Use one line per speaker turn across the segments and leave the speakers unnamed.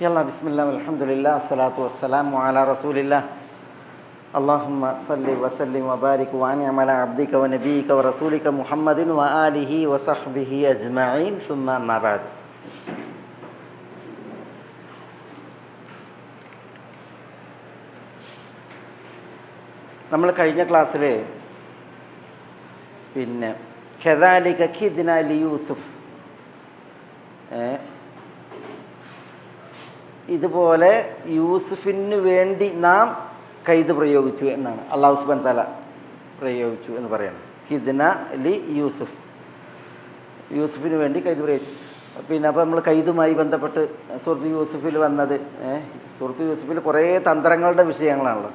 يلا بسم الله والحمد لله الصلاة والسلام على رسول الله اللهم صل وسلم وبارك وأنعم على عبدك ونبيك ورسولك محمد وآله وصحبه أجمعين ثم أما بعد. നമ്മൾ കഴിഞ്ഞ ക്ലാസ്സിൽ കദാലിക കിദ്ന ലിയൂസുഫ്, ഇതുപോലെ യൂസുഫിന് വേണ്ടി നാം കൈത് പ്രയോഗിച്ചു എന്നാണ് അള്ളാഹു സുബ്ഹാനഹു വ തആല പ്രയോഗിച്ചു എന്ന് പറയണം. കിദ്ന ലി യൂസുഫ്, യൂസുഫിന് വേണ്ടി കൈത് പ്രയോഗിച്ചു. അപ്പോൾ നമ്മൾ കൈതുമായി ബന്ധപ്പെട്ട് സൂറത്ത് യൂസുഫിൽ വന്നത്, സൂറത്ത് യൂസുഫിൽ കുറേ തന്ത്രങ്ങളുടെ വിഷയങ്ങളാണല്ലോ.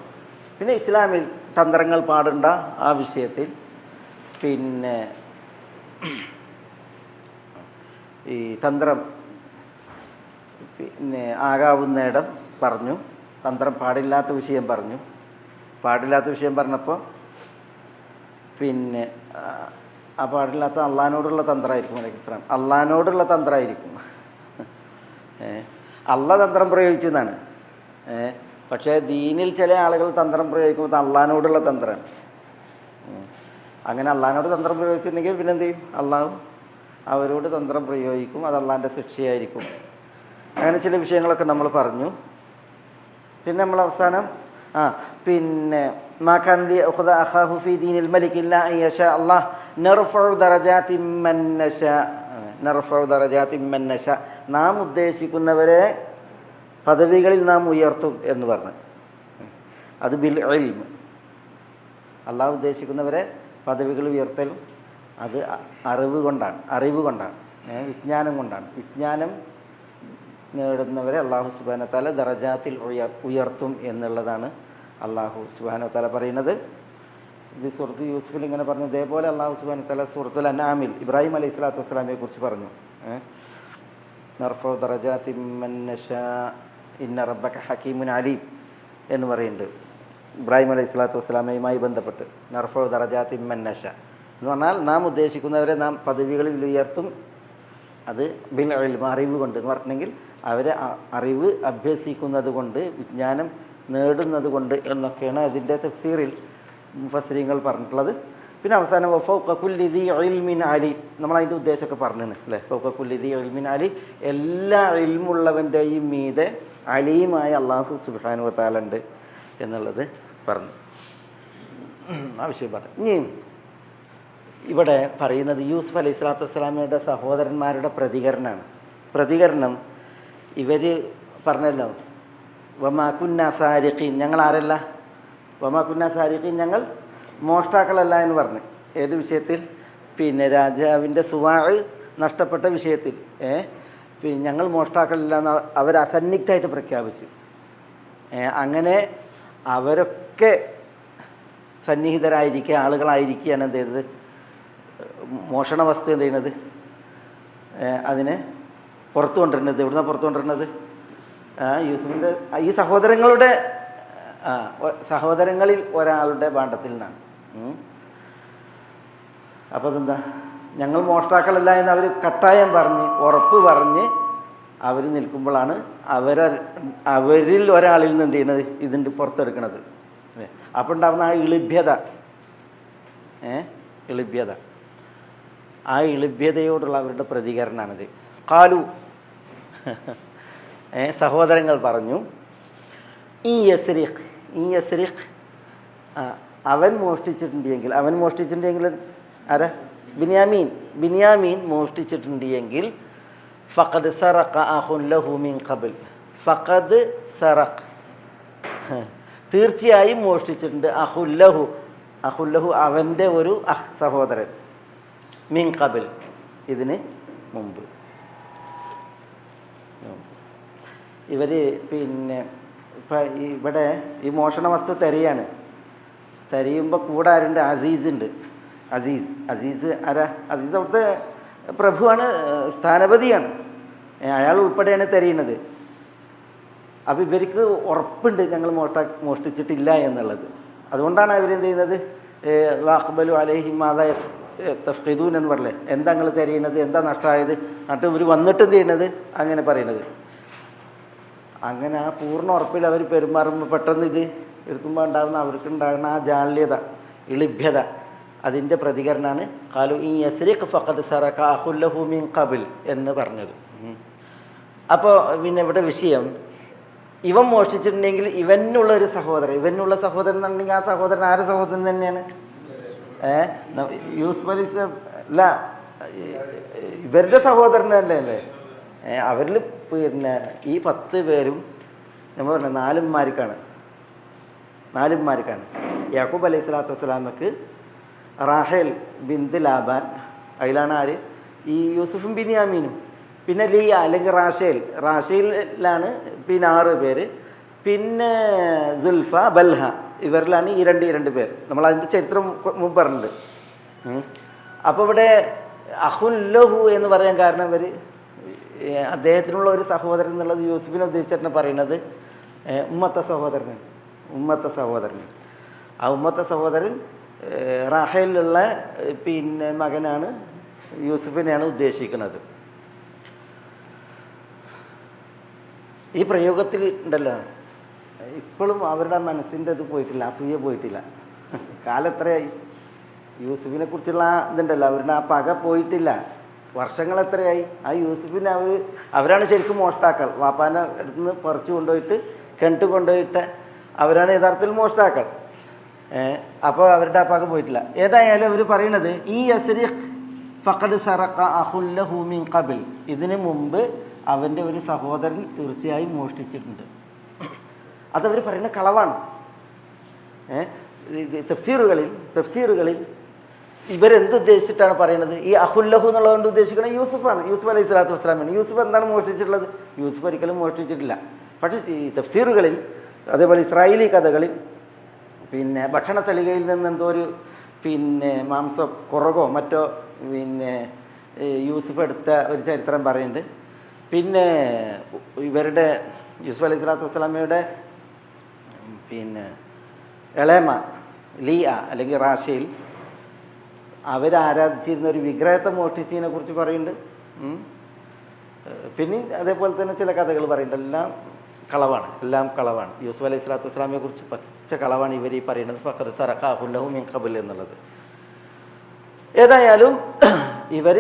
പിന്നെ ഇസ്ലാമിൽ തന്ത്രങ്ങൾ പാടുണ്ട ആ വിഷയത്തിൽ ഈ തന്ത്രം ആകാവുന്നിടം പറഞ്ഞു, തന്ത്രം പാടില്ലാത്ത വിഷയം പറഞ്ഞു. പാടില്ലാത്ത വിഷയം പറഞ്ഞപ്പോൾ ആ പാടില്ലാത്ത അള്ളാഹിനോടുള്ള തന്ത്രമായിരിക്കും. അലൈക്കും സ്സലാം. അള്ളാഹിനോടുള്ള തന്ത്രമായിരിക്കും. അള്ളാഹ് തന്ത്രം പ്രയോഗിച്ചു എന്നാണ്. പക്ഷേ ദീനിൽ ചില ആളുകൾ തന്ത്രം പ്രയോഗിക്കുമ്പോൾ അള്ളാഹിനോടുള്ള തന്ത്രമാണ്. അങ്ങനെ അള്ളാഹിനോട് തന്ത്രം പ്രയോഗിച്ചിട്ടുണ്ടെങ്കിൽ പിന്നെ എന്ത് ചെയ്യും? അള്ളാഹു അവരോട് തന്ത്രം പ്രയോഗിക്കും. അത് അള്ളാഹിൻ്റെ ശിക്ഷയായിരിക്കും. അങ്ങനെ ചില വിഷയങ്ങളൊക്കെ നമ്മൾ പറഞ്ഞു. പിന്നെ നമ്മൾ അവസാനം മാകാൻ ലിയഖുദ അഖാഹു ഫീ ദീനിൽ മലിക് ഇല്ലാ അൻ യശാ അല്ലാഹ് നർഫഉ ദറജാതിൻ മൻ നശാ, നർഫഉ ദറജാതിൻ മൻ നശാ, നാം ഉദ്ദേശിക്കുന്നവരെ പദവികളിൽ നാം ഉയർത്തും എന്ന് പറഞ്ഞു. അത് ബിൽ ഇൽം, അള്ളാഹു ഉദ്ദേശിക്കുന്നവരെ പദവികൾ ഉയർത്തലും അത് അറിവ് കൊണ്ടാണ്, വിജ്ഞാനം കൊണ്ടാണ്. വിജ്ഞാനം നേടുന്നവരെ അള്ളാഹു സുബ്ഹാനഹു വ തആല ദറജാത്തിൽ ഉയർത്തും എന്നുള്ളതാണ് അള്ളാഹു സുബ്ഹാനഹു വ തആല പറയുന്നത്. ഇത് സൂറത്ത് യൂസുഫിൽ ഇങ്ങനെ പറഞ്ഞു. ഇതേപോലെ അള്ളാഹു സുബ്ഹാനഹു വ തആല സൂറത്തുൽ അൻആമിൽ ഇബ്രാഹിം അലൈഹി സ്വലാത്തു വസ്സലാമിനെ കുറിച്ച് പറഞ്ഞു. നർഫഉ ദറജാതിൻ മൻ നശാ ഇന്ന റബ്ബക ഹകീമുൻ അലീം എന്ന് പറയുന്നുണ്ട്. ഇബ്രാഹിം അലൈഹി സ്വലാത്തു വസ്സലാമയുമായി ബന്ധപ്പെട്ട് നർഫഉ ദറജാതിൻ മൻ നശാ എന്ന് പറഞ്ഞാൽ നാം ഉദ്ദേശിക്കുന്നവരെ നാം പദവികളിൽ ഉയർത്തും. അത് ബിൽ ഇൽം, അറിവ് കൊണ്ട് എന്ന് പറഞ്ഞെങ്കിൽ അവരെ അറിവ് അഭ്യസിക്കുന്നത് കൊണ്ട്, വിജ്ഞാനം നേടുന്നത് കൊണ്ട് എന്നൊക്കെയാണ് അതിൻ്റെ തഫ്സീറിൽ മുഫസ്സിരീങ്ങൾ പറഞ്ഞിട്ടുള്ളത്. പിന്നെ അവസാനം ഫൗക കുല്ലി ദീ ഇൽമിൻ അലി, നമ്മളതിൻ്റെ ഉദ്ദേശമൊക്കെ പറഞ്ഞിന് അല്ലേ. ഫൗക കുല്ലി ദീ ഇൽമിൻ അലി, എല്ലാ ഇൽമുള്ളവൻ്റെയും മീതെ അലീമായ അള്ളാഹു സുബ്ഹാനഹു വ തആല ഉണ്ട് എന്നുള്ളത് പറഞ്ഞു. ആവശ്യം പറഞ്ഞു. ഇനി ഇവിടെ പറയുന്നത് യൂസുഫ് അലൈഹി സ്വലാത്തു വസ്സലാമയുടെ സഹോദരന്മാരുടെ പ്രതികരണം ഇവർ പറഞ്ഞല്ലോ, വമാ കുന്നാ സാരിഖീൻ, ഞങ്ങൾ ആരല്ല, വമാ കുന്നാ സാരിഖീൻ, ഞങ്ങൾ മോഷ്ടാക്കളല്ല എന്ന് പറഞ്ഞു. ഏത് വിഷയത്തിൽ? രാജാവിൻ്റെ സുവാഅ് നഷ്ടപ്പെട്ട വിഷയത്തിൽ. ഞങ്ങൾ മോഷ്ടാക്കളില്ല എന്ന് അവർ അസന്നിഗ്ധമായിട്ട് പ്രഖ്യാപിച്ചു. അങ്ങനെ അവരൊക്കെ സന്നിഹിതരായിരിക്കുക, ആളുകളായിരിക്കുകയാണ് എന്ത് ചെയ്തത്? മോഷണ വസ്തു എന്ത് ചെയ്യുന്നത്? അതിനെ പുറത്തു കൊണ്ടിരുന്നത്. എവിടുന്നാണ് പുറത്തു കൊണ്ടിരുന്നത്? യൂസുഫിൻ്റെ ഈ സഹോദരങ്ങളിൽ ഒരാളുടെ ഭാണ്ഡത്തിൽ നിന്നാണ്. അപ്പോൾ അതെന്താ? ഞങ്ങൾ മോഷ്ടാക്കളല്ല എന്ന് അവർ കട്ടായം പറഞ്ഞ്, ഉറപ്പ് പറഞ്ഞ് അവർ നിൽക്കുമ്പോഴാണ് അവരിൽ ഒരാളിൽ നിന്ന് എന്ത് ചെയ്യുന്നത്? ഇതിൻ്റെ പുറത്തെടുക്കണത്. അപ്പോൾ ഉണ്ടാകുന്ന ആ എളിഭ്യത, ആ എളിഭ്യതയോടുള്ള അവരുടെ പ്രതികരണമാണിത്. ഖാലു, സഹോദരങ്ങൾ പറഞ്ഞു, ഈ യസ്രിഖ്, അവൻ മോഷ്ടിച്ചിട്ടുണ്ടെങ്കിൽ ആരാ? ബിന്യാമീൻ മോഷ്ടിച്ചിട്ടുണ്ടെങ്കിൽ ഫഖദ് സറഖ അഖുൻ ലഹു മിൻ ഖബൽ, ഫഖദ് സറഖ്, തീർച്ചയായും മോഷ്ടിച്ചിട്ടുണ്ട്. അഖുല്ലഹു അവൻ്റെ ഒരു സഹോദരൻ, മിൻ ഖബൽ, ഇതിന് മുമ്പ്. ഇവർ ഇപ്പം ഇവിടെ ഈ മോഷണ വസ്തു തെരയുമ്പോൾ കൂടെ ആരുണ്ട്? അസീസ് ആരാ? അസീസ് അവിടുത്തെ പ്രഭുവാണ്, സ്ഥാനപതിയാണ്. അയാൾ ഉൾപ്പെടെയാണ് തെരയുന്നത്. അപ്പോൾ ഇവർക്ക് ഉറപ്പുണ്ട് ഞങ്ങൾ മോഷ്ടിച്ചിട്ടില്ല എന്നുള്ളത്. അതുകൊണ്ടാണ് അവരെന്ത് ചെയ്യുന്നത്? വാഖ്ബലു അലൈഹിം മാദാ തഫ്ഖിദൂൻ എന്ന് പറയല്ലേ, എന്താ നിങ്ങൾ തിരയുന്നത്, എന്താ നഷ്ടമായത്, എന്നിട്ട് ഇവർ വന്നിട്ട് എന്ത് ചെയ്യുന്നത്? അങ്ങനെ പറയുന്നത്. അങ്ങനെ ആ പൂർണ്ണ ഉറപ്പിൽ അവർ പെരുമാറുമ്പോൾ പെട്ടെന്ന് ഇത് എടുക്കുമ്പോൾ ഉണ്ടാകുന്ന അവർക്കുണ്ടാകുന്ന ആ ജാള്യത, ഇളിഭ്യത, അതിൻ്റെ പ്രതികരണമാണ് ഖാലു ഈ യസ്രിഖ് ഫഖദ് സറഖ അഖുൽ ലഹു മിൻ ഖബൽ എന്ന് പറഞ്ഞത്. അപ്പോൾ പിന്നെ ഇവിടെ വിഷയം, ഇവൻ മോഷ്ടിച്ചിട്ടുണ്ടെങ്കിൽ ഇവനുള്ള ഒരു സഹോദരൻ, ഇവനുള്ള സഹോദരൻ എന്നുണ്ടെങ്കിൽ ആ സഹോദരൻ ആരുടെ സഹോദരൻ തന്നെയാണ്? യൂസുഫ് അലൈഹി അല്ല, ഇവരുടെ സഹോദരനല്ലേ അല്ലേ? അവരിൽ പിന്നെ ഈ 10 പേരും നമ്മൾ പറഞ്ഞ 4 ഉമ്മാർക്കാണ്. യാക്കൂബ് അലൈഹി സ്വലാത്തു വസ്സലാമക്ക് റാഹേൽ ബിന്ത് ലാബാൻ, അതിലാണ് ആര്? ഈ യൂസുഫും ബിനിയാമീനും. പിന്നെ ലിയ അല്ലെങ്കിൽ റാഷേലിലാണ് പിന്നെ 6 പേര്. പിന്നെ സുൽഫ, ബൽഹ, ഇവരിലാണ് ഈ രണ്ട് പേർ. നമ്മൾ അതിൻ്റെ ചരിത്രം മുമ്പ് പറഞ്ഞിട്ടുണ്ട്. അപ്പോൾ ഇവിടെ അഹുല്ലഹു എന്ന് പറയാൻ കാരണം ഇവർ അദ്ദേഹത്തിനുള്ള ഒരു സഹോദരൻ എന്നുള്ളത് യൂസുഫിനെ ഉദ്ദേശിച്ചിട്ടാണ് പറയുന്നത്. ഉമ്മത്തെ സഹോദരൻ. ആ ഉമ്മത്തെ സഹോദരൻ റാഹേലിലുള്ള പിന്നെ മകനാണ്, യൂസുഫിനെയാണ് ഉദ്ദേശിക്കുന്നത്. ഈ പ്രയോഗത്തിൽ ഉണ്ടല്ലോ, ഇപ്പോഴും അവരുടെ മനസ്സിൻ്റെ ഇത് പോയിട്ടില്ല, അസൂയ പോയിട്ടില്ല. കാലം എത്രയായി? യൂസുഫിനെ കുറിച്ചുള്ള ഇതുണ്ടല്ലോ, അവരുടെ ആ പക പോയിട്ടില്ല. വർഷങ്ങൾ എത്രയായി? ആ യൂസുഫിനെ അവരാണ് ശരിക്കും മോഷ്ടാക്കൾ. വാപ്പാൻ്റെ അടുത്ത് നിന്ന് പറിച്ചു കൊണ്ടുപോയിട്ട് കിണറ്റ് കൊണ്ടുപോയിട്ട് അവരാണ് യഥാർത്ഥത്തിൽ മോഷ്ടാക്കൾ. അപ്പോൾ അവരുടെ ആ പക പോയിട്ടില്ല. ഏതായാലും അവർ പറയണത് ഈ യസ്രിഖ് ഫഖദ് സറഖ അഖുൽ ലഹു മിൻ ഖബൽ, ഇതിനു മുമ്പ് അവൻ്റെ ഒരു സഹോദരൻ തീർച്ചയായും മോഷ്ടിച്ചിട്ടുണ്ട്. അതവർ പറയുന്ന കളവാണ്. തഫ്സീറുകളിൽ ഇവരെന്തുദ്ദേശിച്ചിട്ടാണ് പറയുന്നത്? ഈ അഹുല്ലഹു എന്നുള്ളതുകൊണ്ട് ഉദ്ദേശിക്കുന്നത് യൂസുഫാണ്, യൂസുഫ് അലൈഹി സ്വലാത്തു വസ്സലാമാണ്. യൂസുഫ് എന്താണ് മോഷ്ടിച്ചിട്ടുള്ളത്? യൂസുഫ് ഒരിക്കലും മോഷ്ടിച്ചിട്ടില്ല. പക്ഷേ ഈ തഫ്സീറുകളിൽ, അതേപോലെ ഇസ്രായേലി കഥകളിൽ പിന്നെ ഭക്ഷണ തളികയിൽ നിന്ന് എന്തോ ഒരു പിന്നെ മാംസം കുറവോ മറ്റോ പിന്നെ യൂസുഫ് എടുത്ത ഒരു ചരിത്രം പറയുന്നുണ്ട്. പിന്നെ ഇവരുടെ യൂസുഫ് അലൈഹി സ്വലാത്തു വസ്സലാമയുടെ പിന്നെ ഇളയമ ലിയ അല്ലെങ്കിൽ റാഷേൽ അവരാരാധിച്ചിരുന്ന ഒരു വിഗ്രഹത്തെ മോഷ്ടിച്ചതിനെ കുറിച്ച് പറയുന്നുണ്ട്. പിന്നെ അതേപോലെ തന്നെ ചില കഥകൾ പറയുന്നുണ്ട്. എല്ലാം കളവാണ്. യൂസുഫ് അലൈഹി സ്വലാത്തു വസ്സലാമയെ കുറിച്ച് പച്ച കളവാണ് ഇവർ ഈ പറയുന്നത്. ഫഖദ് സറഖ അഖുൽ ലഹു മിൻ ഖബൽ എന്നുള്ളത്. ഏതായാലും ഇവർ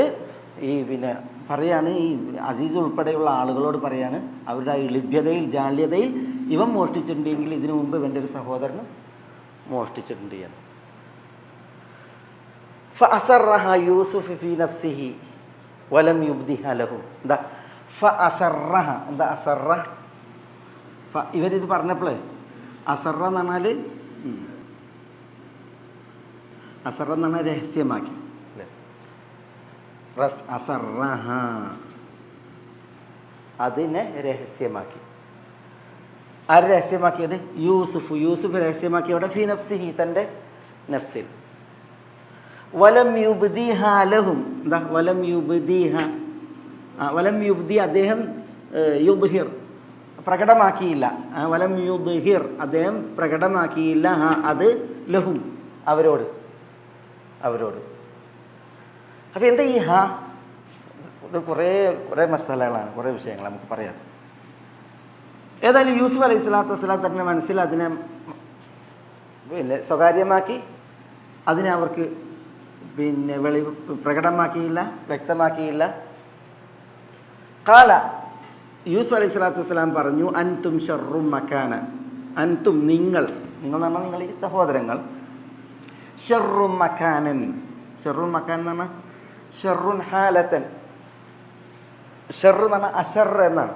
ഈ പിന്നെ പറയാണ്, ഈ അസീസ് ഉൾപ്പെടെയുള്ള ആളുകളോട് പറയാണ്, അവരുടെ ആ ലഭ്യതയിൽ ജാള്യതയിൽ ഇവൻ മോഷ്ടിച്ചിട്ടുണ്ടെങ്കിൽ ഇതിനു മുമ്പ് ഇവൻ്റെ ഒരു സഹോദരനും മോഷ്ടിച്ചിട്ടുണ്ട് എന്ന്. ഫഅസറഹ യൂസുഫ് ഫീ നഫ്സിഹി വലം യുബ്ദിഹ ലഹും. എന്താ ഫഅസറഹ? എന്താ അസറ? ഇവരിത് പറഞ്ഞപ്പോഴേ അസറ എന്ന് പറഞ്ഞാൽ രഹസ്യമാക്കി. അസറഹ അതിനെ രഹസ്യമാക്കി. ആര് രഹസ്യമാക്കിയത്? യൂസുഫ് രഹസ്യമാക്കി. അവിടെ ഫീ നഫ്സിഹി, തൻ്റെ നഫ്സിൽ. വലം യുബ്ദിഹ ലഹും. എന്താ വലം യുബ്ദി അദ്ദേഹം യുദ്ഹിർ പ്രകടമാക്കിയില്ല. വലം യുദ്ഹിർ അദ്ദേഹം പ്രകടമാക്കിയില്ല അത് ലഹും അവരോട്. അപ്പോൾ എന്താ ഈ ഇത് കുറേ മസാലകളാണ്, കുറേ വിഷയങ്ങൾ നമുക്ക് പറയാം. ഏതായാലും യൂസുഫ് അലൈഹി സ്വലാത്തു വസ്സലാം തന്നെ മനസ്സിൽ അതിനെ പിന്നെ സ്വകാര്യമാക്കി, അതിനെ അവർക്ക് പിന്നെ പ്രകടമാക്കിയില്ല, വ്യക്തമാക്കിയില്ല. ഖാല യൂസുഫ് അലൈഹി സ്വലാത്തു വസ്സലാം പറഞ്ഞു, അൻതും ഷർറും മക്കാന, അൻതും നിങ്ങൾ എന്ന് പറഞ്ഞാൽ നിങ്ങൾ ഈ സഹോദരങ്ങൾ, ഷർറും മക്കാനൻ എന്ന് പറഞ്ഞാൽ ഷർറുൻ ഹാലത്തൻ. ഷർറ് എന്ന് പറഞ്ഞാൽ അഷർ എന്നാണ്,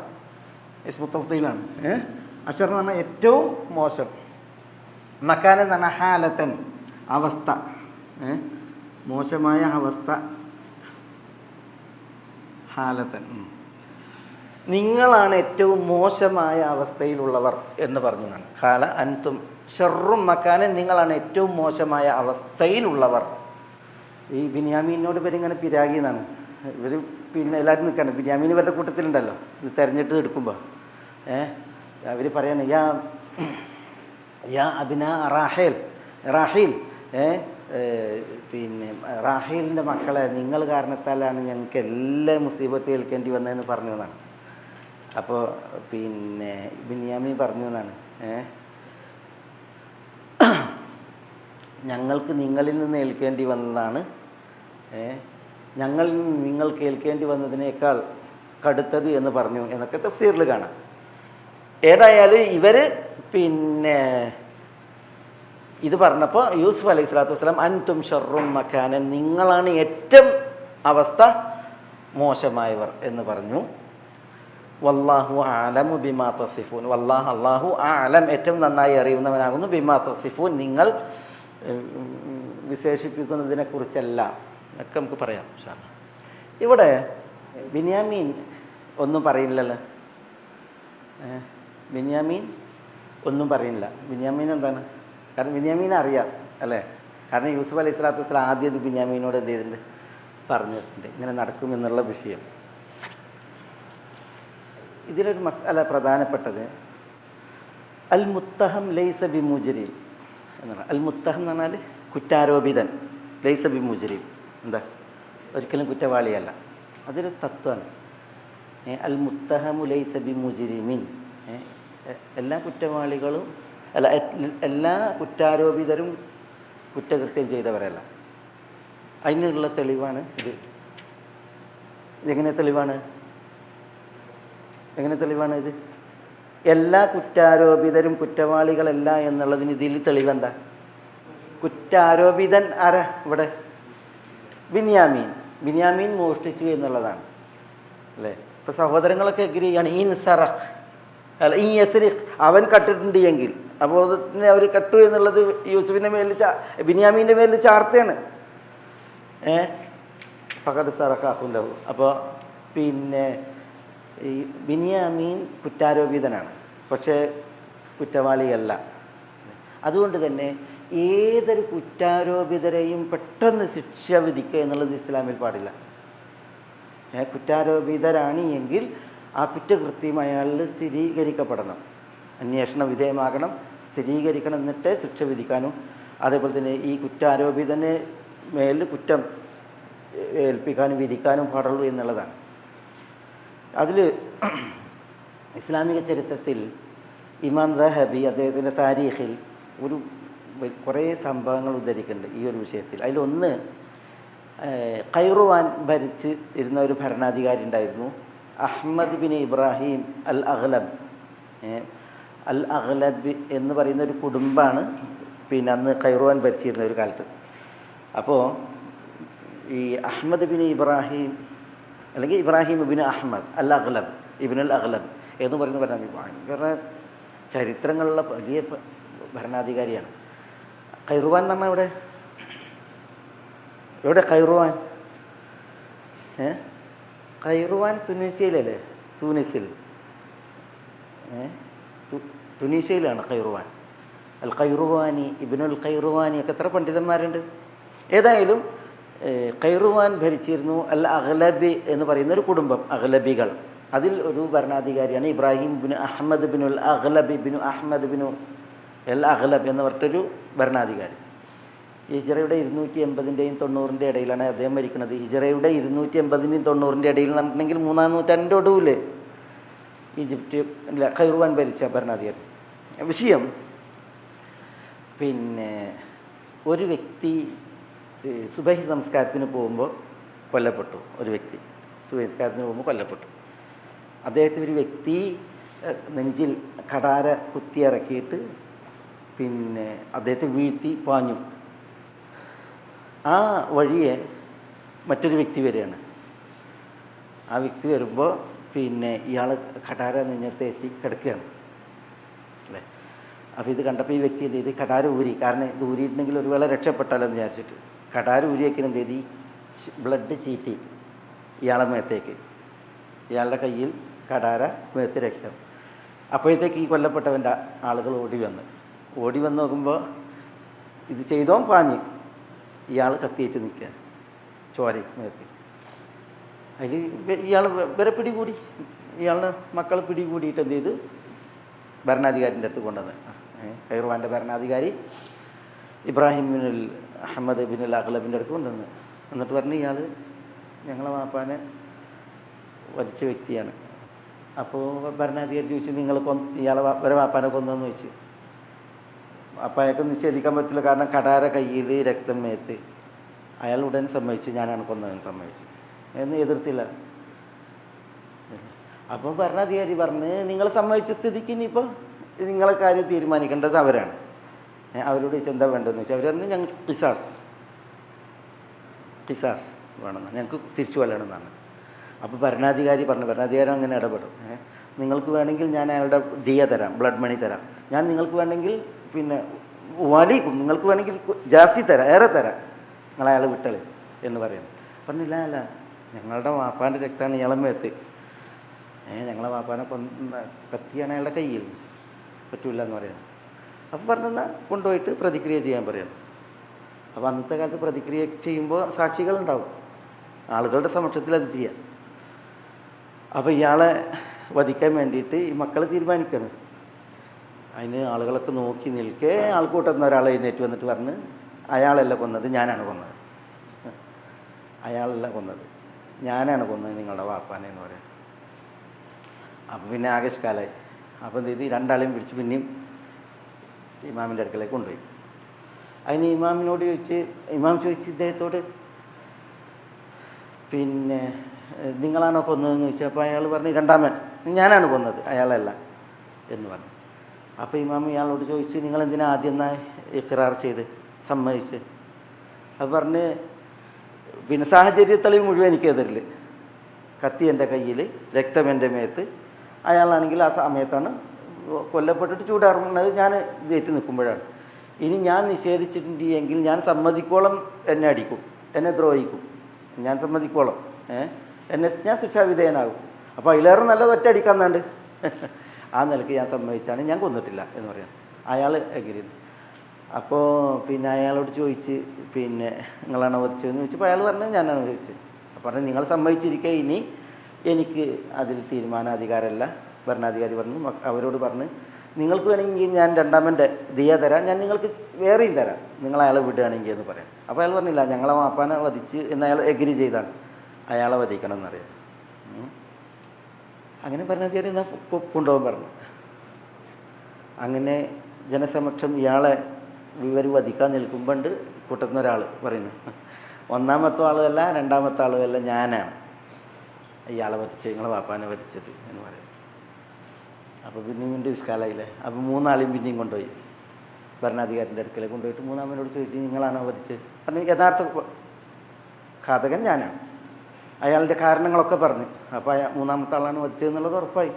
ഇസ്മു തഫ്ദീലാണ്. അഷർ എന്ന് പറഞ്ഞാൽ ഏറ്റവും മോശം, മക്കാനൻ എന്ന് പറഞ്ഞാൽ ഹാലത്തൻ അവസ്ഥ, മോശമായ അവസ്ഥ. ഹാലത്തൻ നിങ്ങളാണ് ഏറ്റവും മോശമായ അവസ്ഥയിലുള്ളവർ എന്ന് പറഞ്ഞതാണ്. ഖാല അൻതും ഷർറും മക്കാനൻ, നിങ്ങളാണ് ഏറ്റവും മോശമായ അവസ്ഥയിലുള്ളവർ. ഈ ബിന്യാമീനോട് ഇവരിങ്ങനെ പിരാഗി എന്നാണ് ഇവർ പിന്നെ എല്ലാവരും നിൽക്കണം. ബിന്യാമീൻ ഇവരുടെ കൂട്ടത്തിലുണ്ടല്ലോ, ഇത് തിരഞ്ഞെടുത്ത് എടുക്കുമ്പോൾ അവർ പറയാണ് യാ അബിന റാഹീൽ പിന്നെ റാഹീലിൻ്റെ മക്കളെ, നിങ്ങൾ കാരണത്താലാണ് ഞങ്ങൾക്ക് എല്ലാ മുസീബത്ത് ഏൽക്കേണ്ടി വന്നതെന്ന് പറഞ്ഞു എന്നാണ്. അപ്പോൾ പിന്നെ ബിന്യാമീൻ പറഞ്ഞു എന്നാണ്, ഞങ്ങൾക്ക് നിങ്ങളിൽ നിന്ന് ഏൽക്കേണ്ടി വന്നതാണ്, ഞങ്ങളിൽ നിന്ന് നിങ്ങൾ കേൾക്കേണ്ടി വന്നതിനേക്കാൾ കടുത്തത് എന്ന് പറഞ്ഞു എന്നൊക്കെ തഫ്സീറിൽ കാണാം. ഏതായാലും ഇവർ പിന്നെ ഇത് പറഞ്ഞപ്പോൾ യൂസുഫ് അലൈഹി സ്വലാത്തു വസ്സലാം അൻതും ഷർറും മക്കാനൻ, നിങ്ങളാണ് ഏറ്റവും അവസ്ഥ മോശമായവർ എന്ന് പറഞ്ഞു. വല്ലാഹു ആലമു ബിമാ തസിഫൂൻ, അല്ലാഹു ആലം ഏറ്റവും നന്നായി അറിയുന്നവനാകുന്നു, ബിമാ തസിഫൂൻ നിങ്ങൾ വിശേഷിപ്പിക്കുന്നതിനെക്കുറിച്ചല്ല എന്നൊക്കെ നമുക്ക് പറയാം. ഇവിടെ ബിന്യാമീൻ ഒന്നും പറയുന്നില്ലല്ലോ, ബിന്യാമീൻ ഒന്നും പറയുന്നില്ല. ബിന്യാമീൻ എന്താണ്? കാരണം ബിന്യാമീനെ അറിയാം അല്ലേ? കാരണം യൂസുഫ് അലൈഹി സ്വലാത്തു വസ്സലാം ആദ്യം ഇത് ബിന്യാമീനോട് എന്ത് ചെയ്തിട്ടുണ്ട്, പറഞ്ഞിട്ടുണ്ട് ഇങ്ങനെ നടക്കുമെന്നുള്ള വിഷയം. ഇതിലൊരു മസ്അല പ്രധാനപ്പെട്ടത് അൽ മുത്തഹം ലൈസ ബി മുജ്രിം എന്നാണ്. അൽ മുത്തഹം എന്ന് പറഞ്ഞാൽ കുറ്റാരോപിതൻ, ലൈസ ബി മുജ്രിം എന്താ, ഒരിക്കലും കുറ്റവാളിയല്ല. അതൊരു തത്വമാണ്. അൽ മുത്തഹമു ലൈസ ബി മുജ്രിമിൻ, എല്ലാ കുറ്റവാളികളും അല്ല, എല്ലാ കുറ്റാരോപിതരും കുറ്റകൃത്യം ചെയ്തവരല്ല. അതിനുള്ള തെളിവാണ് ഇത്. എങ്ങനെ തെളിവാണ് ഇത്? എല്ലാ കുറ്റാരോപിതരും കുറ്റവാളികളല്ല എന്നുള്ളതിന് ഇതിൽ തെളിവെന്താ? കുറ്റാരോപിതൻ ആരാ ഇവിടെ? ബിന്യാമീൻ മോഷ്ടിച്ചു എന്നുള്ളതാണ് അല്ലേ? ഇപ്പം സഹോദരങ്ങളൊക്കെ എഗ്രി ചെയ്യാണ്. ഈ സറഖ് അല്ല ഈ യസ്രിഖ്, അവൻ കട്ടിട്ടുണ്ട് എങ്കിൽ, അപ്പോൾ അവർ കട്ടു എന്നുള്ളത് യൂസുഫിൻ്റെ മേലിൽ ബിന്യാമീൻ്റെ മേലിൽ ചാർത്തയാണ്. ഫഖദ് സറഖാഹുല്ലഹു. അപ്പോൾ പിന്നെ ഈ ബിന്യാമീൻ കുറ്റാരോപിതനാണ്, പക്ഷേ കുറ്റവാളിയല്ല. അതുകൊണ്ട് തന്നെ ഏതൊരു കുറ്റാരോപിതരെയും പെട്ടെന്ന് ശിക്ഷ വിധിക്കുക എന്നുള്ളത് ഇസ്ലാമിൽ പാടില്ല. കുറ്റാരോപിതരാണ് എങ്കിൽ ആ കുറ്റകൃത്യം അയാളിൽ സ്ഥിരീകരിക്കപ്പെടണം, അന്വേഷണ വിധേയമാകണം, സ്ഥിരീകരിക്കണം, എന്നിട്ടേ ശിക്ഷ വിധിക്കാനും. അതേപോലെ തന്നെ ഈ കുറ്റാരോപിതന് മേലിൽ കുറ്റം ഏൽപ്പിക്കാനും വിധിക്കാനും പാടുള്ളൂ എന്നുള്ളതാണ്. അതിൽ ഇസ്ലാമിക ചരിത്രത്തിൽ ഇമാം ദഹബി അദ്ദേഹത്തിൻ്റെ താരീഖിൽ കുറേ സംഭവങ്ങൾ ഉദ്ധരിക്കുന്നുണ്ട് ഈ ഒരു വിഷയത്തിൽ. അതിലൊന്ന്, ഖൈറുവാൻ ഭരിച്ച് ഇരുന്ന ഒരു ഭരണാധികാരി ഉണ്ടായിരുന്നു, അഹ്മദ് ബിൻ ഇബ്രാഹിം അൽ അഗ്ലബ്. അൽ അഗ്ലബ് എന്ന് പറയുന്ന ഒരു കുടുംബമാണ് പിന്നെ അന്ന് ഖൈറുവാൻ ഭരിച്ചിരുന്ന ഒരു കാലത്ത്. അപ്പോൾ ഈ അഹ്മദ് ബിൻ ഇബ്രാഹിം അല്ലെങ്കിൽ ഇബ്രാഹിം ഇബിൻ അഹ്മദ് അൽ അഗ്ലബ്, ഇബിനുൽ അഗ്ലബ് എന്ന് പറയുന്ന ഭരണാധികാരി ഭയങ്കര ചരിത്രങ്ങളുള്ള വലിയ ഭരണാധികാരിയാണ്. ഖൈറുവാൻ നമ്മൾ എവിടെ ഖൈറുവാൻ? ഖൈറുവാൻ തുനീഷ്യയിലല്ലേ? തുനീഷ്യയിലാണ് ഖൈറുവാൻ. അൽ ഖൈറുവാനി, ഇബ്നുൽ ഖൈറുവാനി ഒക്കെ എത്ര പണ്ഡിതന്മാരുണ്ട്. ഏതായാലും ഖൈറുവാൻ ഭരിച്ചിരുന്നു അൽ അഗ്ലബി എന്ന് പറയുന്ന ഒരു കുടുംബം, അഗ്ലബികൾ. അതിൽ ഒരു ഭരണാധികാരിയാണ് ഇബ്രാഹിം ബിൻ അഹ്മദ് ബിനുൽ അഗ്ലബി ബിനു അഹ്മദ് ബിനു അൽ അഗ്ലബ് എന്ന് പറഞ്ഞിട്ടൊരു ഭരണാധികാരി. ഹിജറയുടെ 280-ൻ്റെയും 90-ൻ്റെ ഇടയിലാണ് അദ്ദേഹം മരിക്കുന്നത്. ഹിജറയുടെ 280-ൻ്റെയും 90-ൻ്റെ ഇടയിൽ നടന്നിട്ടുണ്ടെങ്കിൽ 3-ാം നൂറ്റാണ്ടിൻ്റെ ഒടുവിൽ ഈജിപ്റ്റ് ഖൈറുവാൻ ഭരിച്ച ഭരണാധികാരി. വിഷയം പിന്നെ ഒരു വ്യക്തി സുബഹി സംസ്കാരത്തിന് പോകുമ്പോൾ കൊല്ലപ്പെട്ടു. ഒരു വ്യക്തി സുബഹി സംസ്കാരത്തിന് പോകുമ്പോൾ കൊല്ലപ്പെട്ടു. അദ്ദേഹത്തെ ഒരു വ്യക്തി നെഞ്ചിൽ കടാര കുത്തിയിറക്കിയിട്ട് പിന്നെ അദ്ദേഹത്തെ വീഴ്ത്തി പാഞ്ഞു. ആ വഴിയെ മറ്റൊരു വ്യക്തി വരികയാണ്. ആ വ്യക്തി വരുമ്പോൾ പിന്നെ ഇയാൾ കടാര നെഞ്ഞത്തെ എത്തി കിടക്കുകയാണ് അല്ലേ? അപ്പോൾ ഇത് കണ്ടപ്പോൾ ഈ വ്യക്തി എന്ത് ചെയ്ത് കടാര ഊരി, കാരണം ഇത് ഊരിയിട്ടുണ്ടെങ്കിൽ ഒരു വേള രക്ഷപ്പെട്ടാലോ എന്ന് വിചാരിച്ചിട്ട് കടാര ഊരിയേക്കിന് എന്ത് ചെയ്ത് ബ്ലഡ് ചീറ്റി ഇയാളെ മേത്തേക്ക്, ഇയാളുടെ കയ്യിൽ കടാര മേത്ത് രക്തം. അപ്പോഴത്തേക്ക് ഈ കൊല്ലപ്പെട്ടവൻ്റെ ആളുകൾ ഓടി വന്ന് നോക്കുമ്പോൾ ഇത് ചെയ്തോ പാഞ്ഞ് ഇയാൾ കത്തിയേറ്റ് നിൽക്കുക, ചോര മേത്ത്. അതിൽ ഇയാൾ വരെ പിടികൂടി, ഇയാളുടെ മക്കളെ പിടികൂടിയിട്ട് എന്ത് ചെയ്ത് ഭരണാധികാരിൻ്റെ അടുത്ത് കൊണ്ടുവന്ന്, ഖൈറുവാൻ്റെ ഭരണാധികാരി ഇബ്രാഹിം ബിനുൽ അഹമ്മദ് ബിനുൽ അഗ്ലബിൻ്റെ അടുത്ത് കൊണ്ടുവന്ന്. എന്നിട്ട് പറഞ്ഞ് ഇയാൾ ഞങ്ങളെ വാപ്പാനെ വധിച്ച വ്യക്തിയാണ്, അപ്പോൾ ഭരണാധികാരി ചോദിച്ചു നിങ്ങൾ ഇയാളെ വരെ വാപ്പാനെ കൊന്നെന്ന് ചോദിച്ചു. അപ്പോൾ അയാൾക്ക് നിഷേധിക്കാൻ പറ്റില്ല, കാരണം കടാര കയ്യിൽ രക്തം മേത്ത്. അയാൾ ഉടൻ സമ്മതിച്ചു ഞാനാണ് കൊന്നതെന്ന് സമ്മതിച്ചു, എന്ന് എതിർത്തില്ല. അപ്പോൾ ഭരണാധികാരി പറഞ്ഞ് നിങ്ങൾ സമ്മതിച്ച സ്ഥിതിക്ക് ഇനിയിപ്പോൾ നിങ്ങളെ കാര്യം തീരുമാനിക്കേണ്ടത് അവരാണ്. അവരോട് എന്താ വേണ്ടതെന്ന് വെച്ചാൽ അവർ പറഞ്ഞു ഞങ്ങൾക്ക് കിസാസ് വേണമെന്നാണ്, ഞങ്ങൾക്ക് തിരിച്ചു കൊല്ലണമെന്നാണ്. അപ്പോൾ ഭരണാധികാരി പറഞ്ഞു, ഭരണാധികാരി അങ്ങനെ ഇടപെടും. നിങ്ങൾക്ക് വേണമെങ്കിൽ ഞാൻ അയാളുടെ ദിയ തരാം, ബ്ലഡ് മണി തരാം, ഞാൻ നിങ്ങൾക്ക് വേണമെങ്കിൽ പിന്നെ വലിക്കും, നിങ്ങൾക്ക് വേണമെങ്കിൽ ജാസ്തി തരാം, ഏറെ തരാം, നിങ്ങൾ അയാൾ വിട്ടളി എന്ന് പറയുന്നു. പറഞ്ഞില്ല, അല്ല ഞങ്ങളുടെ വാപ്പാൻ്റെ രക്തമാണ് ഇയാളെ മേത്ത്, ഞങ്ങളെ വാപ്പാനെ കത്തിയാണ് അയാളുടെ കയ്യിൽ, പറ്റൂല എന്ന് പറയുന്നത്. അപ്പോൾ പറഞ്ഞെന്നാൽ കൊണ്ടുപോയിട്ട് പ്രതിക്രിയ ചെയ്യാൻ പറയണം. അപ്പോൾ അന്നത്തെ കാലത്ത് പ്രതിക്രിയ ചെയ്യുമ്പോൾ സാക്ഷികളുണ്ടാവും, ആളുകളുടെ സമക്ഷത്തിൽ അത് ചെയ്യാം. അപ്പോൾ ഇയാളെ വധിക്കാൻ വേണ്ടിയിട്ട് ഈ മക്കൾ തീരുമാനിക്കണം. അതിന് ആളുകളൊക്കെ നോക്കി നിൽക്കെ ആൾക്കൂട്ടുന്ന ഒരാളെ എഴുന്നേറ്റ് വന്നിട്ട് പറഞ്ഞ് അയാളല്ല കൊന്നത്, ഞാനാണ് കൊന്നത്, അയാളല്ല കൊന്നത്, ഞാനാണ് കൊന്നത് നിങ്ങളുടെ വാപ്പാനെ എന്ന് പറയാം. അപ്പോൾ പിന്നെ ആകേഷ്കാലായി. അപ്പോൾ എന്ത് ചെയ്ത് രണ്ടാളെയും പിടിച്ച് പിന്നെയും ഇമാമിൻ്റെ അടുക്കലേക്ക് കൊണ്ടുപോയി. അതിന് ഇമാമിനോട് ഇമാം ചോദിച്ച് ഇദ്ദേഹത്തോട് പിന്നെ നിങ്ങളാണോ കൊന്നതെന്ന് ചോദിച്ചു. അപ്പോൾ അയാൾ പറഞ്ഞു രണ്ടാമൻ ഞാനാണ് കൊന്നത്, അയാളല്ല എന്ന് പറഞ്ഞു. അപ്പോൾ ഇമാം ഇയാളോട് ചോദിച്ചു നിങ്ങളെന്തിനാ ആദ്യം എന്നാൽ ഇഖ്റാർ ചെയ്ത് സമ്മതിച്ച്? അത് പറഞ്ഞ് പിന്നെ സാഹചര്യത്തെളിവ് മുഴുവൻ എനിക്കെതിരിൽ, കത്തി എൻ്റെ കയ്യിൽ, രക്തം എൻ്റെ മേത്ത്, അയാളാണെങ്കിൽ ആ സമയത്താണ് കൊല്ലപ്പെട്ടിട്ട് ചൂടാറുന്നത്, ഞാൻ ഇതേറ്റ് നിൽക്കുമ്പോഴാണ്. ഇനി ഞാൻ നിഷേധിച്ചിട്ടുണ്ട് എങ്കിൽ ഞാൻ സമ്മതിക്കോളം എന്നെ അടിക്കും, എന്നെ ദ്രോഹിക്കും, ഞാൻ സമ്മതിക്കോളം ഞാൻ ശിക്ഷാവിധേയനാകും. അപ്പോൾ അതിലേറെ നല്ലത് ഒറ്റ അടിക്കാന്നുണ്ട്. ആ നിലയ്ക്ക് ഞാൻ സമ്മതിച്ചാണ്, ഞാൻ കൊന്നിട്ടില്ല എന്ന് പറയാം. അയാൾ എഗ്രി. അപ്പോൾ പിന്നെ അയാളോട് ചോദിച്ച് പിന്നെ നിങ്ങളാണോ വധിച്ചതെന്ന് ചോദിച്ചപ്പോൾ അയാൾ പറഞ്ഞു ഞാനാണ് വധിച്ചത്. അപ്പോൾ പറഞ്ഞു നിങ്ങൾ സമ്മതിച്ചിരിക്കുക, ഇനി എനിക്ക് അതിൽ തീരുമാനാധികാരമല്ല. ഭരണാധികാരി പറഞ്ഞു അവരോട് പറഞ്ഞ് നിങ്ങൾക്ക് വേണമെങ്കിൽ ഞാൻ രണ്ടാമൻ്റെ ദിയ തരാം, ഞാൻ നിങ്ങൾക്ക് വേറെയും തരാം, നിങ്ങൾ അയാളെ വിടുകയാണെങ്കിൽ എന്ന് പറയാം. അപ്പോൾ അയാൾ പറഞ്ഞില്ല ഞങ്ങളെ വാപ്പാനെ വധിച്ച് എന്ന് അയാൾ എഗ്രി ചെയ്താണ്, അയാളെ വധിക്കണം എന്നറിയാം. അങ്ങനെ ഭരണാധികാരി എന്നാൽ കൊണ്ടുപോകാൻ പറഞ്ഞു. അങ്ങനെ ജനസമക്ഷം ഇയാളെ ഇവർ വധിക്കാൻ നിൽക്കുമ്പോണ്ട് കൂട്ടുന്ന ഒരാൾ പറയുന്നു ഒന്നാമത്തെ ആളുമല്ല രണ്ടാമത്തെ ആളുമല്ല, ഞാനാണ് ഇയാളെ വധിച്ചത്, നിങ്ങളെ വാപ്പാനെ വധിച്ചത് എന്ന് പറയും. അപ്പോൾ പിന്നെയും വീണ്ടും ഇഷ്കാലായില്ലേ. അപ്പോൾ മൂന്നാളെയും പിന്നെയും കൊണ്ടുപോയി ഭരണാധികാരിൻ്റെ അടുക്കലേക്ക് കൊണ്ടുപോയിട്ട് മൂന്നാമനോട് ചോദിച്ചു നിങ്ങളാണോ വധിച്ചത്? പറഞ്ഞു യഥാർത്ഥ ഘാതകൻ ഞാനാണ്. അയാളുടെ കാരണങ്ങളൊക്കെ പറഞ്ഞു. അപ്പോൾ മൂന്നാമത്തെ ആളാണ് വധിച്ചതെന്നുള്ളത് ഉറപ്പായി.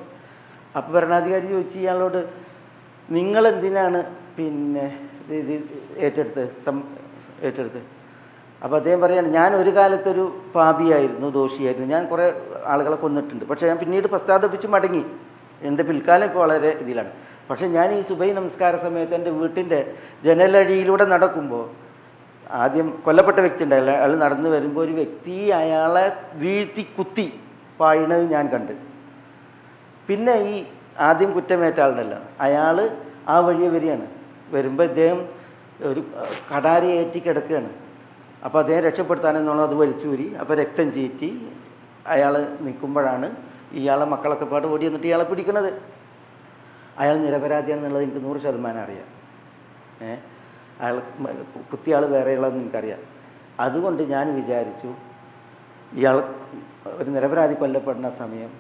അപ്പോൾ ഭരണാധികാരി ചോദിച്ചു ഇയാളോട് നിങ്ങളെന്തിനാണ് പിന്നെ ഇത് ഏറ്റെടുത്ത്? അപ്പോൾ അദ്ദേഹം പറയാണ് ഞാൻ ഒരു കാലത്തൊരു പാപിയായിരുന്നു, ദോഷിയായിരുന്നു, ഞാൻ കുറേ ആളുകളെ കൊന്നിട്ടുണ്ട്, പക്ഷേ ഞാൻ പിന്നീട് പശ്ചാത്തപിച്ച് മടങ്ങി, എൻ്റെ പിൽക്കാലം ഇപ്പോൾ വളരെ ഇതിലാണ്. പക്ഷേ ഞാൻ ഈ സുബൈ നമസ്കാര സമയത്ത് എൻ്റെ വീട്ടിൻ്റെ ജനലഴിയിലൂടെ നടക്കുമ്പോൾ ആദ്യം കൊല്ലപ്പെട്ട വ്യക്തി ഉണ്ടായില്ല, അയാൾ നടന്നു വരുമ്പോൾ ഒരു വ്യക്തി അയാളെ വീഴ്ത്തി കുത്തി പായണത് ഞാൻ കണ്ട്. പിന്നെ ഈ ആദ്യം കുറ്റമേറ്റ ആളുണ്ടല്ലോ അയാൾ ആ വഴിയെ വരികയാണ്. വരുമ്പോൾ ഇദ്ദേഹം ഒരു കടാരി ഏറ്റി കിടക്കുകയാണ്. അപ്പോൾ അദ്ദേഹം രക്ഷപ്പെടുത്താനെന്നുള്ളത് അത് വലിച്ചൂരി. അപ്പോൾ രക്തം ചീറ്റി അയാൾ നിൽക്കുമ്പോഴാണ് ഇയാളെ മക്കളൊക്കെ പാട് ഓടി വന്നിട്ട് ഇയാളെ പിടിക്കുന്നത്. അയാൾ നിരപരാധിയാണെന്നുള്ളത് എനിക്ക് 100% അറിയാം. അയാൾ കുത്തിയ ആൾ വേറെയുള്ളതെന്ന് എനിക്കറിയാം. അതുകൊണ്ട് ഞാൻ വിചാരിച്ചു ഇയാൾ ഒരു നിരപരാധി കൊല്ലപ്പെടുന്ന സമയം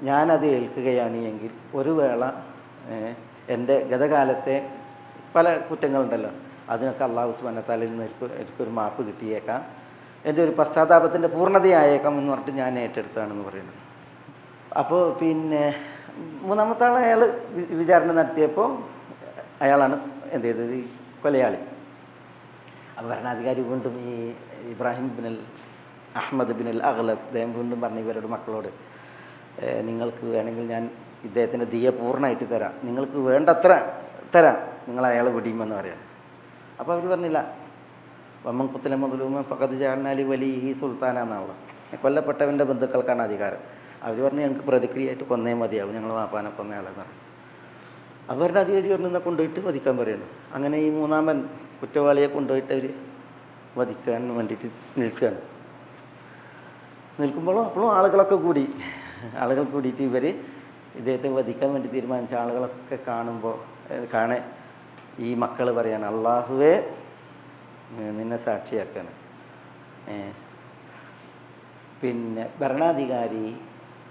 ഞാനത് ഏൽക്കുകയാണ് എങ്കിൽ ഒരു വേള എൻ്റെ ഗതകാലത്തെ പല കുറ്റങ്ങളുണ്ടല്ലോ അതിനൊക്കെ അള്ളാഹു സുബ്ഹാനഹു വ തആലയിൽ നിന്ന് എനിക്കൊരു മാപ്പ് കിട്ടിയേക്കാം, എൻ്റെ ഒരു പശ്ചാത്താപത്തിൻ്റെ പൂർണ്ണതയായേക്കാം എന്ന് പറഞ്ഞിട്ട് ഞാൻ ഏറ്റെടുത്തതാണെന്ന് പറയുന്നത്. അപ്പോൾ പിന്നെ മൂന്നാമത്തെ ആൾ അയാൾ വിചാരണ നടത്തിയപ്പോൾ അയാളാണ് എന്ത് ചെയ്തത്, ഈ കൊലയാളി. അപ്പോൾ ഭരണാധികാരി വീണ്ടും ഈ ഇബ്രാഹിം ബിൻ അഹമ്മദ് ബിൻ അഗ്ലബ് അദ്ദേഹം വീണ്ടും പറഞ്ഞു ഇവരുടെ മക്കളോട് നിങ്ങൾക്ക് വേണമെങ്കിൽ ഞാൻ ഇദ്ദേഹത്തിൻ്റെ ദിയ പൂർണ്ണമായിട്ട് തരാം, നിങ്ങൾക്ക് വേണ്ടത്ര തരാം, നിങ്ങൾ അയാളെ വിടിയുമെന്ന് പറയാം. അപ്പോൾ അവർ പറഞ്ഞില്ല വമ്മൻ കുത്തല മദ്ലൂമ ഫഖദ് ജഅൽനാലി വലിഹി സുൽത്താനാന്നാവുക, കൊല്ലപ്പെട്ടവൻ്റെ ബന്ധുക്കൾക്കാണ് അധികാരം. അവർ പറഞ്ഞു ഞങ്ങൾക്ക് പ്രതിക്രിയയായിട്ട് കൊന്നേ മതിയാവും, ഞങ്ങൾ വാപ്പാനെ കൊന്നയാളെന്ന് പറഞ്ഞു. അവരുടെ അധികാരി പറഞ്ഞാൽ കൊണ്ടുപോയിട്ട് വധിക്കാൻ പറയുന്നു. അങ്ങനെ ഈ മൂന്നാമൻ കുറ്റവാളിയെ കൊണ്ടുപോയിട്ട് അവർ വധിക്കാൻ വേണ്ടിയിട്ട് നിൽക്കുകയാണ്. നിൽക്കുമ്പോഴും അപ്പോഴും ആളുകളൊക്കെ കൂടി ആളുകൾ കൂടിയിട്ട് ഇവർ ഇദ്ദേഹത്തെ വധിക്കാൻ വേണ്ടി തീരുമാനിച്ച ആളുകളൊക്കെ കാണുമ്പോൾ ഈ മക്കൾ പറയാണ്, അള്ളാഹുവേ നിന്നെ സാക്ഷിയാക്കാണ്. പിന്നെ ഭരണാധികാരി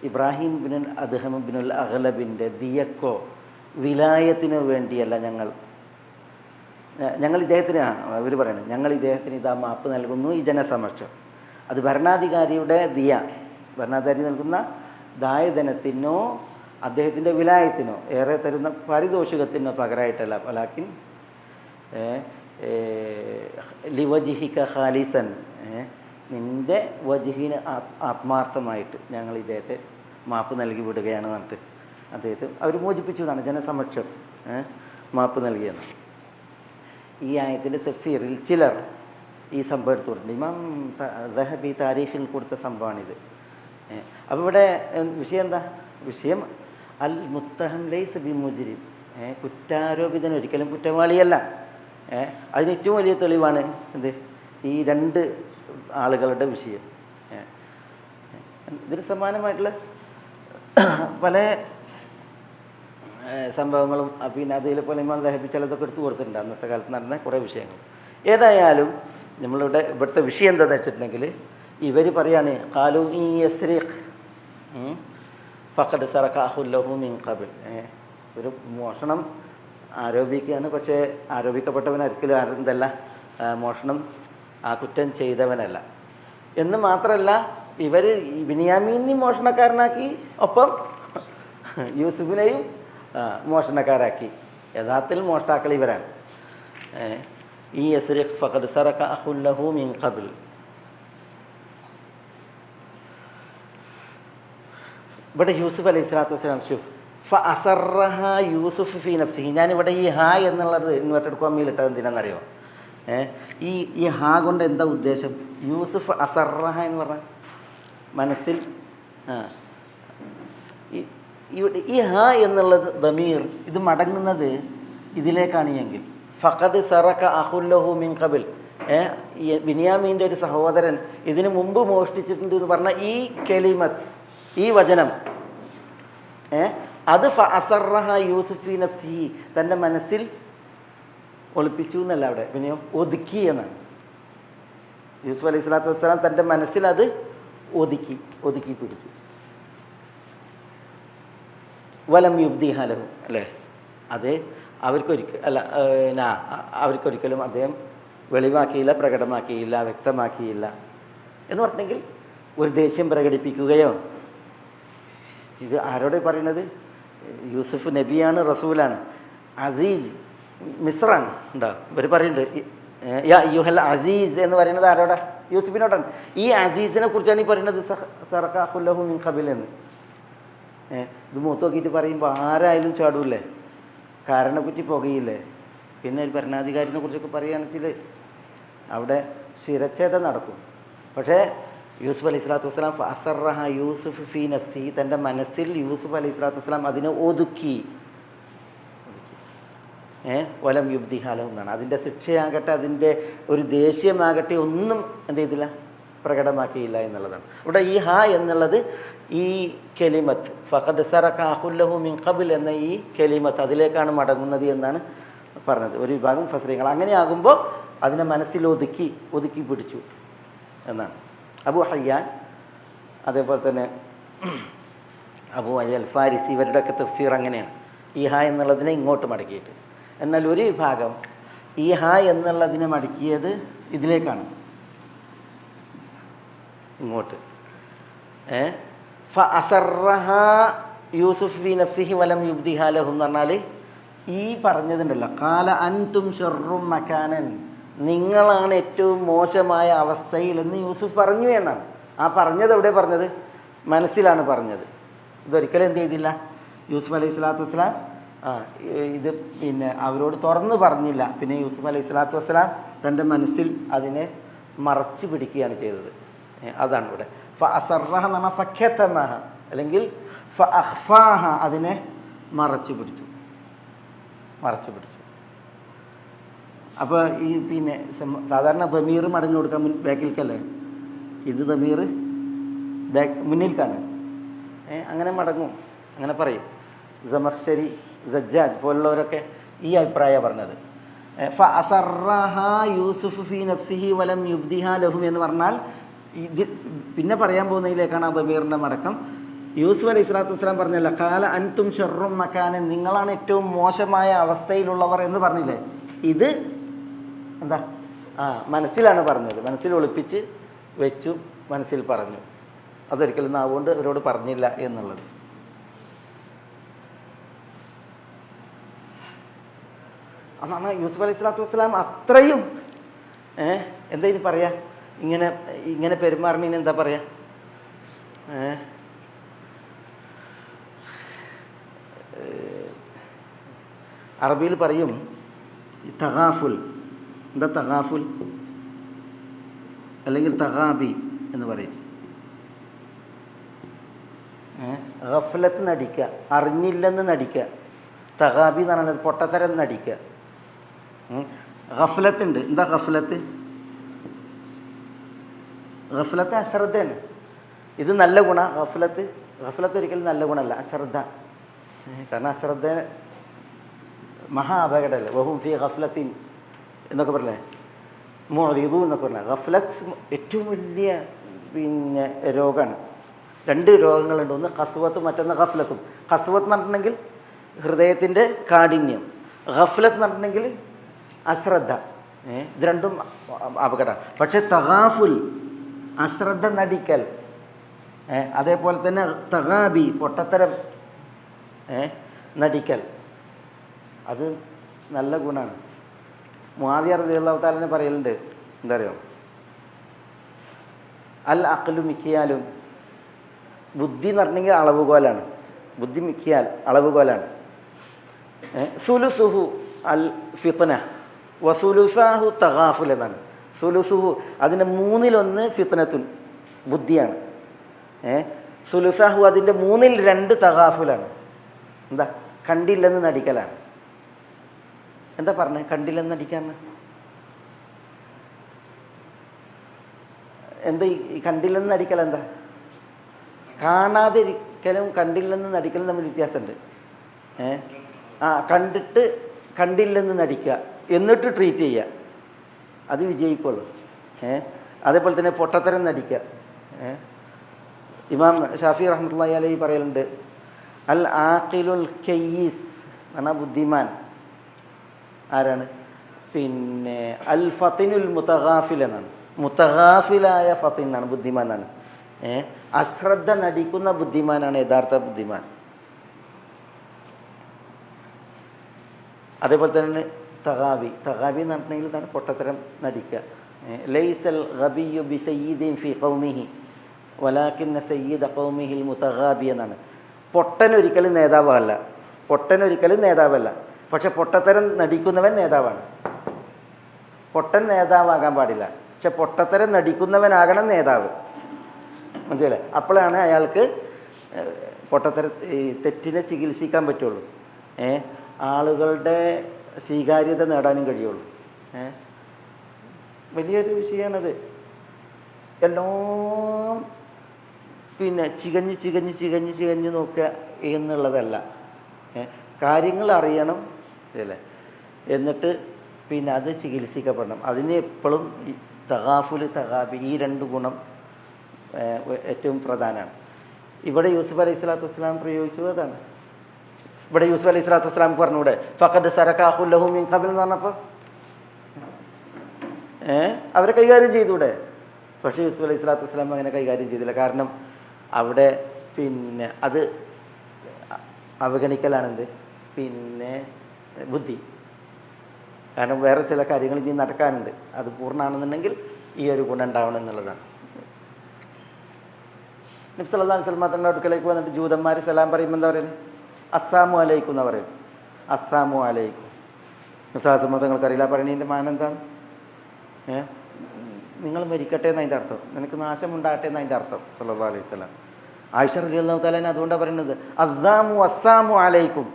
ഇബ്രാഹിം ബിൻ അദ്ഹം ബിനുൽ അഗ്ലബിൻ്റെ ദിയക്കോ വിലായത്തിനോ വേണ്ടിയല്ല ഞങ്ങൾ ഇദ്ദേഹത്തിന് അവർ പറയണം, ഞങ്ങൾ ഇദ്ദേഹത്തിന് ഇതാ മാപ്പ് നൽകുന്നു ഈ ജനസമക്ഷം. അത് ഭരണാധികാരിയുടെ ദിയ, ഭരണാധികാരി നൽകുന്ന ദായധനത്തിനോ അദ്ദേഹത്തിൻ്റെ വിലായത്തിനോ ഏറെ തരുന്ന പാരിതോഷികത്തിനോ പകരമായിട്ടല്ല. വലാക്കിൻ ലിവജിഹിക ഖാലിസൻ, നിൻ്റെ വജിഹിന് ആത്മാർത്ഥമായിട്ട് ഞങ്ങൾ ഇദ്ദേഹത്തെ മാപ്പ് നൽകി വിടുകയാണ് എന്നിട്ട് അദ്ദേഹത്തെ അവർ മോചിപ്പിച്ചു എന്നാണ് ജനസമക്ഷം മാപ്പ് നൽകിയെന്ന്. ഈ ആയത്തിൻ്റെ തഫ്സീറിൽ ചിലർ ഈ സംഭവം എടുത്തുകൊടുത്തിട്ടുണ്ട്. ഇമാം ദഹബി താരീഖിൽ കൊടുത്ത സംഭവമാണിത്. അപ്പോൾ ഇവിടെ വിഷയം എന്താ? വിഷയം അൽ മുത്തഹം ലൈസ ബി മുജ്രിം, കുറ്റാരോപിതൻ ഒരിക്കലും കുറ്റവാളിയല്ല. അതിന് ഏറ്റവും വലിയ തെളിവാണ് എന്ത്? ഈ രണ്ട് ആളുകളുടെ വിഷയം. ഇതിന് സമാനമായിട്ടുള്ള പല സംഭവങ്ങളും പിന്നെ അതിൽ പോലെ ഇമാം ദഹബി ചിലതൊക്കെ എടുത്തു കൊടുത്തിട്ടുണ്ട് അന്നത്തെ കാലത്ത് നടന്ന കുറേ വിഷയങ്ങൾ. ഏതായാലും നമ്മളിവിടെ ഇവിടുത്തെ വിഷയം എന്താണെന്ന് വെച്ചിട്ടുണ്ടെങ്കിൽ ഇവർ പറയാണ് ഖാലു ഇൻ യസ്രിഖ് ഫഖദ് സറഖ അഖുൻ ലഹു മിൻ ഖബൽ. ഒരു മോഷണം ആരോപിക്കുകയാണ്, പക്ഷേ ആരോപിക്കപ്പെട്ടവൻ ഒരിക്കലും എന്തല്ല, മോഷണം ആ കുറ്റം ചെയ്തവനല്ല എന്ന് മാത്രമല്ല, ഇവർ ബിനിയാമീനെയും മോഷണക്കാരനാക്കി, ഒപ്പം യൂസുഫിനെയും മോഷണക്കാരാക്കി. യഥാർത്ഥത്തിൽ മോഷ്ടാക്കൾ ഇവരാണ്. ഈ യസ്രിഖ് ഫഖദ് സറഖ അഖുൻ ലഹു മിൻ ഖബൽ. ഇവിടെ യൂസുഫ് അലൈഹി സ്വലാത്തു വസ്സലാം ഫഅസറഹ യൂസുഫ് ഫീ നഫ്സിഹി. ഞാനിവിടെ ഈ ഹാ എന്നുള്ളത് ഇൻവെർട്ടഡ് കോമയിലിട്ടത് എന്തിനാണെന്നറിയോ? ഈ ഹാ കൊണ്ട് എന്താ ഉദ്ദേശം? യൂസുഫ് അസറഹ എന്ന് പറഞ്ഞാൽ മനസ്സിൽ ഈ ഹാ എന്നുള്ളത് ദമീർ ഇത് മടങ്ങുന്നത് ഇതിലേക്കാണ് എങ്കിൽ ഫഖദ് സറഖ അഖുൻ ലഹു മിൻ ഖബൽ, ബിനിയാമീൻ്റെ ഒരു സഹോദരൻ ഇതിനു മുമ്പ് മോഷ്ടിച്ചിട്ടുണ്ട് എന്ന് പറഞ്ഞ ഈ കലിമത്ത്, ഈ വചനം അത് ഫഅസറഹ യൂസുഫ് ഫീ നഫ്സിഹി, തൻ്റെ മനസ്സിൽ ഒളിപ്പിച്ചു എന്നല്ല, അവിടെ പിന്നെ ഒതുക്കി എന്നാണ്. യൂസുഫ് അലൈഹി സ്വലാത്തു വസ്സലാം തൻ്റെ മനസ്സിൽ അത് ഒതുക്കി പിടിച്ചു. വലം യുബ്ദിഹ ലഹു, അല്ലേ? അത് അവർക്കൊരിക്കലും അദ്ദേഹം വെളിവാക്കിയില്ല, പ്രകടമാക്കിയില്ല, വ്യക്തമാക്കിയില്ല എന്ന് പറഞ്ഞെങ്കിൽ ഒരു ദേഷ്യം പ്രകടിപ്പിക്കുകയോ. ഇത് ആരോട് പറയുന്നത്? യൂസുഫ് നബിയാണ്, റസൂലാണ്, അസീസ് മിസ്റാണ്. ഉണ്ടോ? ഇവർ പറയുന്നുണ്ട് യാ യുഹൽ അസീസ് എന്ന് പറയുന്നത് ആരോടാ? യൂസുഫിനോടാണ്. ഈ അസീസിനെ കുറിച്ചാണ് ഈ പറയുന്നത് സറഖ അഖുൻ ലഹു മിൻ ഖബൽ എന്ന്. ഇത് മൂത്ത് നോക്കിയിട്ട് പറയുമ്പോൾ ആരായാലും ചാടൂല്ലേ, കാരണക്കുറ്റി പുകയില്ലേ. പിന്നെ ഒരു ഭരണാധികാരിനെ കുറിച്ചൊക്കെ പറയുകയാണെന്ന് വെച്ചാൽ അവിടെ ശിരച്ഛേദം നടക്കും. പക്ഷേ യൂസുഫ് അലൈഹി സ്വലാത്തു വസ്സലാം ഫഅസറഹ യൂസുഫ് ഫീ നഫ്സിഹി, തൻ്റെ മനസ്സിൽ യൂസുഫ് അലൈഹി സ്വലാത്തു വസ്സലാം അതിനെ ഒതുക്കി. വലം യുബ്ദിഹ ലഹു എന്നാണ്. അതിൻ്റെ ശിക്ഷയാകട്ടെ, അതിൻ്റെ ഒരു ദേഷ്യമാകട്ടെ ഒന്നും എന്ത് ചെയ്തില്ല, പ്രകടമാക്കിയില്ല എന്നുള്ളതാണ്. ഇവിടെ ഈ ഹാ എന്നുള്ളത് ഈ കെലിമത്ത് ഫഖദ് സറഖ അഖുൻ ലഹു മിൻ ഖബൽ എന്ന ഈ കെലിമത്ത് അതിലേക്കാണ് മടങ്ങുന്നത് എന്നാണ് പറഞ്ഞത് ഒരു വിഭാഗം ഫസ്രീങ്ങൾ. അങ്ങനെയാകുമ്പോൾ അതിനെ മനസ്സിൽ ഒതുക്കി പിടിച്ചു എന്നാണ്. അബൂ ഹയ്യാൻ, അതേപോലെ തന്നെ അബൂ അൽ ഫാരിസി, ഇവരുടെയൊക്കെ തഫ്സീർ അങ്ങനെയാണ്, ഈ ഹാ എന്നുള്ളതിനെ ഇങ്ങോട്ട് മടക്കിയിട്ട്. എന്നാൽ ഒരു വിഭാഗം ഈ ഹാ എന്നുള്ളതിനെ മടക്കിയത് ഇതിലേക്കാണ്, ഇങ്ങോട്ട്. ഫഅസറഹ യൂസുഫ് ഫീ നഫ്സിഹി വലം യുബ്ദിഹ ലഹു എന്ന് പറഞ്ഞാൽ ഈ പറഞ്ഞതുണ്ടല്ലോ, ഖാല അൻതും ശർറും മകാനൻ, നിങ്ങളാണ് ഏറ്റവും മോശമായ അവസ്ഥയിൽ എന്ന് യൂസുഫ് പറഞ്ഞു എന്നാണ്. ആ പറഞ്ഞത് എവിടെ പറഞ്ഞത്? മനസ്സിലാണ് പറഞ്ഞത്. ഇതൊരിക്കലും എന്ത് ചെയ്തില്ല യൂസുഫ് അലൈഹി സ്വലാത്തു വസ്സലാം ഇത് പിന്നെ അവരോട് തുറന്ന് പറഞ്ഞില്ല. പിന്നെ യൂസുഫ് അലൈഹി സ്വലാത്തു വസ്സലാം തൻ്റെ മനസ്സിൽ അതിനെ മറച്ചു പിടിക്കുകയാണ് ചെയ്തത്. അതാണ് ഇവിടെ ഫഅസറഹ എന്ന് പറഞ്ഞാൽ ഫഖതമഹ, അല്ലെങ്കിൽ ഫഅഖ്ഫാഹ, അതിനെ മറച്ചു പിടിച്ചു. അപ്പോൾ ഈ പിന്നെ സാധാരണ ദമീർ മടങ്ങി കൊടുക്കാൻ ബാക്കിലേക്കല്ലേ, ഇത് ദമീർ മുന്നിലേക്കാണ്. അങ്ങനെ മടങ്ങും, അങ്ങനെ പറയും. സമഖ്ശരി, സജ്ജാജ് പോലുള്ളവരൊക്കെ ഈ അഭിപ്രായമാണ് പറഞ്ഞത്. ഫഅസറഹാ യൂസുഫ് ഫീ നഫ്സിഹി വലം യുബ്ദിഹാ ലഹും എന്ന് പറഞ്ഞാൽ ഇത് പിന്നെ പറയാൻ പോകുന്നതിലേക്കാണ് ആ ദമീറിൻ്റെ മടക്കം. യൂസുഫ് അലൈഹി സ്വലാത്തു വസ്സലാം പറഞ്ഞല്ല, കാല അൻതും ഷർറും മക്കാനൻ, നിങ്ങളാണ് ഏറ്റവും മോശമായ അവസ്ഥയിലുള്ളവർ എന്ന് പറഞ്ഞില്ലേ. ഇത് എന്താ മനസ്സിലാണ് പറഞ്ഞത്, മനസ്സിൽ ഒളിപ്പിച്ച് വെച്ചു, മനസ്സിൽ പറഞ്ഞു. അതൊരിക്കലും നാവുകൊണ്ട് അവരോട് പറഞ്ഞില്ല എന്നുള്ളത്. അതാണ് യൂസുഫ് അലൈഹി സ്വലാത്തു വസ്സലാം അത്രയും എന്താ ഇനി പറയാ, ഇങ്ങനെ പെരുമാറിന് എന്താ പറയാ, അറബിയിൽ പറയും തഗാഫുൽ. എന്താ തഗാഫുൽ? അല്ലെങ്കിൽ തഗാബി എന്ന് പറയും. ഗഫ്ലത്ത് നടിക്കുക, അറിഞ്ഞില്ലെന്ന് നടിക്കുക. തഗാബി എന്ന് പറയുന്നത് പൊട്ടത്തരം നടിക്കുക. ഗഫ്ലത്ത് ഉണ്ട്. എന്താ ഗഫ്ലത്ത്? ഗഫ്ലത്ത് അശ്രദ്ധയാണ്. ഇത് നല്ല ഗുണ. ഗഫ്ലത്ത് ഒരിക്കലും നല്ല ഗുണമല്ല, അശ്രദ്ധ. കാരണം അശ്രദ്ധ മഹാ അപകടമല്ലേ. വഹും ഫീ ഗഫ്ലത്തിൻ എന്നൊക്കെ പറഞ്ഞേ, മുഅ്രിദൂ എന്നൊക്കെ പറഞ്ഞാൽ ഗഫ്ലത്ത് ഏറ്റവും വലിയ രോഗമാണ്. 2 രോഗങ്ങളുണ്ട്, ഒന്ന് ഖസ്വത്തും മറ്റൊന്ന് ഗഫ്ലത്തും. ഖസ്വത്ത് എന്ന് പറഞ്ഞിട്ടുണ്ടെങ്കിൽ ഹൃദയത്തിൻ്റെ കാഠിന്യം, ഗഫ്ലത്ത് എന്ന് പറഞ്ഞിട്ടുണ്ടെങ്കിൽ അശ്രദ്ധ. ഇത് രണ്ടും അപകടമാണ്. പക്ഷേ തഗാഫുൽ അശ്രദ്ധ നടിക്കൽ, അതേപോലെ തന്നെ തഗാബി പൊട്ടത്തരം നടിക്കൽ, അത് നല്ല ഗുണമാണ്. മുആവിയ റളിയല്ലാഹു തആല പറയലുണ്ട്, എന്താ പറയുക, അൽ അഖ്ലു മിക്യാലും, ബുദ്ധി എന്ന് പറഞ്ഞെങ്കിൽ അളവുകോലാണ്. ബുദ്ധി മിക്യാൽ അളവുകോലാണ്. സുലുസുഹു അൽ ഫിത്ന വസുലുസാഹു തഗാഫുൽ എന്നാണ്. സുലുസുഹു അതിൻ്റെ 1/3 ഫിത്നത്തുൻ ബുദ്ധിയാണ്. സുലുസാഹു അതിൻ്റെ 2/3 തഗാഫുലാണ്. എന്താ? കണ്ടില്ലെന്ന് നടിക്കലാണ്. എന്താ പറഞ്ഞത്? കണ്ടില്ലെന്ന് നടിക്കാന്ന് എന്താ? ഈ കണ്ടില്ലെന്ന് നടിക്കൽ എന്താ? കാണാതിരിക്കലും കണ്ടില്ലെന്ന് നടിക്കലും തമ്മിൽ വ്യത്യാസമുണ്ട്. കണ്ടിട്ട് കണ്ടില്ലെന്ന് നടിക്കുക, എന്നിട്ട് ട്രീറ്റ് ചെയ്യുക, അത് വിജയിക്കുള്ളൂ. അതേപോലെ തന്നെ പൊട്ടത്തരം നടിക്കുക. ഇമാം ഷാഫി റഹ്മത്തുള്ളാഹി അലൈഹി പറയലുണ്ട്, അൽ ആഖിലുൽ കയ്യിസ് എന്നാ ബുദ്ധിമാൻ ആരാണ്? പിന്നെ അൽ ഫത്തിനുൽ മുതഗാഫിൽ എന്നാണ്. മുതഗാഫിലായ ഫത്തിൻ എന്നാണ്, ബുദ്ധിമാൻ എന്നാണ്. അശ്രദ്ധ നടിക്കുന്ന ബുദ്ധിമാനാണ് യഥാർത്ഥ ബുദ്ധിമാൻ. അതേപോലെ തന്നെ തഗാബി എന്ന് പറഞ്ഞിട്ടുണ്ടെങ്കിൽ തന്നെ പൊട്ടത്തരം നടിക്കുക. ലൈസൽ ഗബിയ്യു ബിസയ്യിദിൻ ഫി ഖൗമിഹി വലാകിന്ന സയ്യിദ ഖൗമിഹിൽ മുതഗാബി എന്നാണ്. പൊട്ടനൊരിക്കലും നേതാവല്ല, പക്ഷെ പൊട്ടത്തരം നടിക്കുന്നവൻ നേതാവാണ്. പൊട്ടൻ നേതാവാകാൻ പാടില്ല, പക്ഷെ പൊട്ടത്തരം നടിക്കുന്നവനാകണം നേതാവ്. മനസ്സിലായില്ലേ? അപ്പോഴാണ് അയാൾക്ക് തെറ്റിനെ ചികിത്സിക്കാൻ പറ്റുള്ളൂ, ആളുകളുടെ സ്വീകാര്യത നേടാനും കഴിയുള്ളൂ. വലിയൊരു വിഷയമാണത്. എല്ലാം ചികഞ്ഞ് നോക്കുക എന്നുള്ളതല്ല. കാര്യങ്ങൾ അറിയണം അല്ലേ, എന്നിട്ട് അത് ചികിത്സിക്കപ്പെടണം. അതിന് എപ്പോഴും തഗാബി ഈ 2 ഗുണം ഏറ്റവും പ്രധാനമാണ്. ഇവിടെ യൂസുഫ് അലൈഹി സ്വലാത്തു വസ്സലാം പ്രയോഗിച്ചു അതാണ്. ഇവിടെ യൂസുഫ് അലൈഹി സ്വലാത്തു വസ്സലാം പറഞ്ഞൂടെ ഫഖദ് സറക അഖുൻ ലഹു മിൻ ഖബൽ എന്ന് പറഞ്ഞപ്പോൾ അവരെ കൈകാര്യം ചെയ്തൂടെ? പക്ഷേ യൂസുഫ് അലൈഹി സ്വലാത്തു വസ്സലാം അങ്ങനെ കൈകാര്യം ചെയ്തില്ല. കാരണം അവിടെ അത് അവഗണിക്കലാണെന്ത് ബുദ്ധി. കാരണം വേറെ ചില കാര്യങ്ങൾ ഇനി നടക്കാനുണ്ട്, അത് പൂർണ്ണമാണെന്നുണ്ടെങ്കിൽ ഈ ഒരു ഗുണം ഉണ്ടാവണം എന്നുള്ളതാണ്. നബി സല്ലല്ലാഹു അലൈഹി വസല്ലം തങ്ങളുടെ അടുക്കലേക്ക് വന്നിട്ട് ജൂതന്മാർ സലാം പറയുമ്പോൾ എന്താ പറയുന്നത്? അസ്സാമു അലൈക്കും എന്നാ പറയും. അസ്സാമു അലൈക്കും. നബി സല്ലല്ലാഹു അലൈഹി വസല്ലം തങ്ങൾക്കറിയില്ല പറയുന്നതിൻ്റെ മാനം എന്താണ്? നിങ്ങൾ മരിക്കട്ടെ എന്നതിൻ്റെ അർത്ഥം, നിനക്ക് നാശമുണ്ടാകട്ടെ എന്നതിൻ്റെ അർത്ഥം. സല്ലല്ലാഹു അലൈഹി വസല്ലം ആയിഷ റളിയല്ലാഹു തആല അതുകൊണ്ടാണ് പറയുന്നത് അസ്സാമു അലൈക്കും,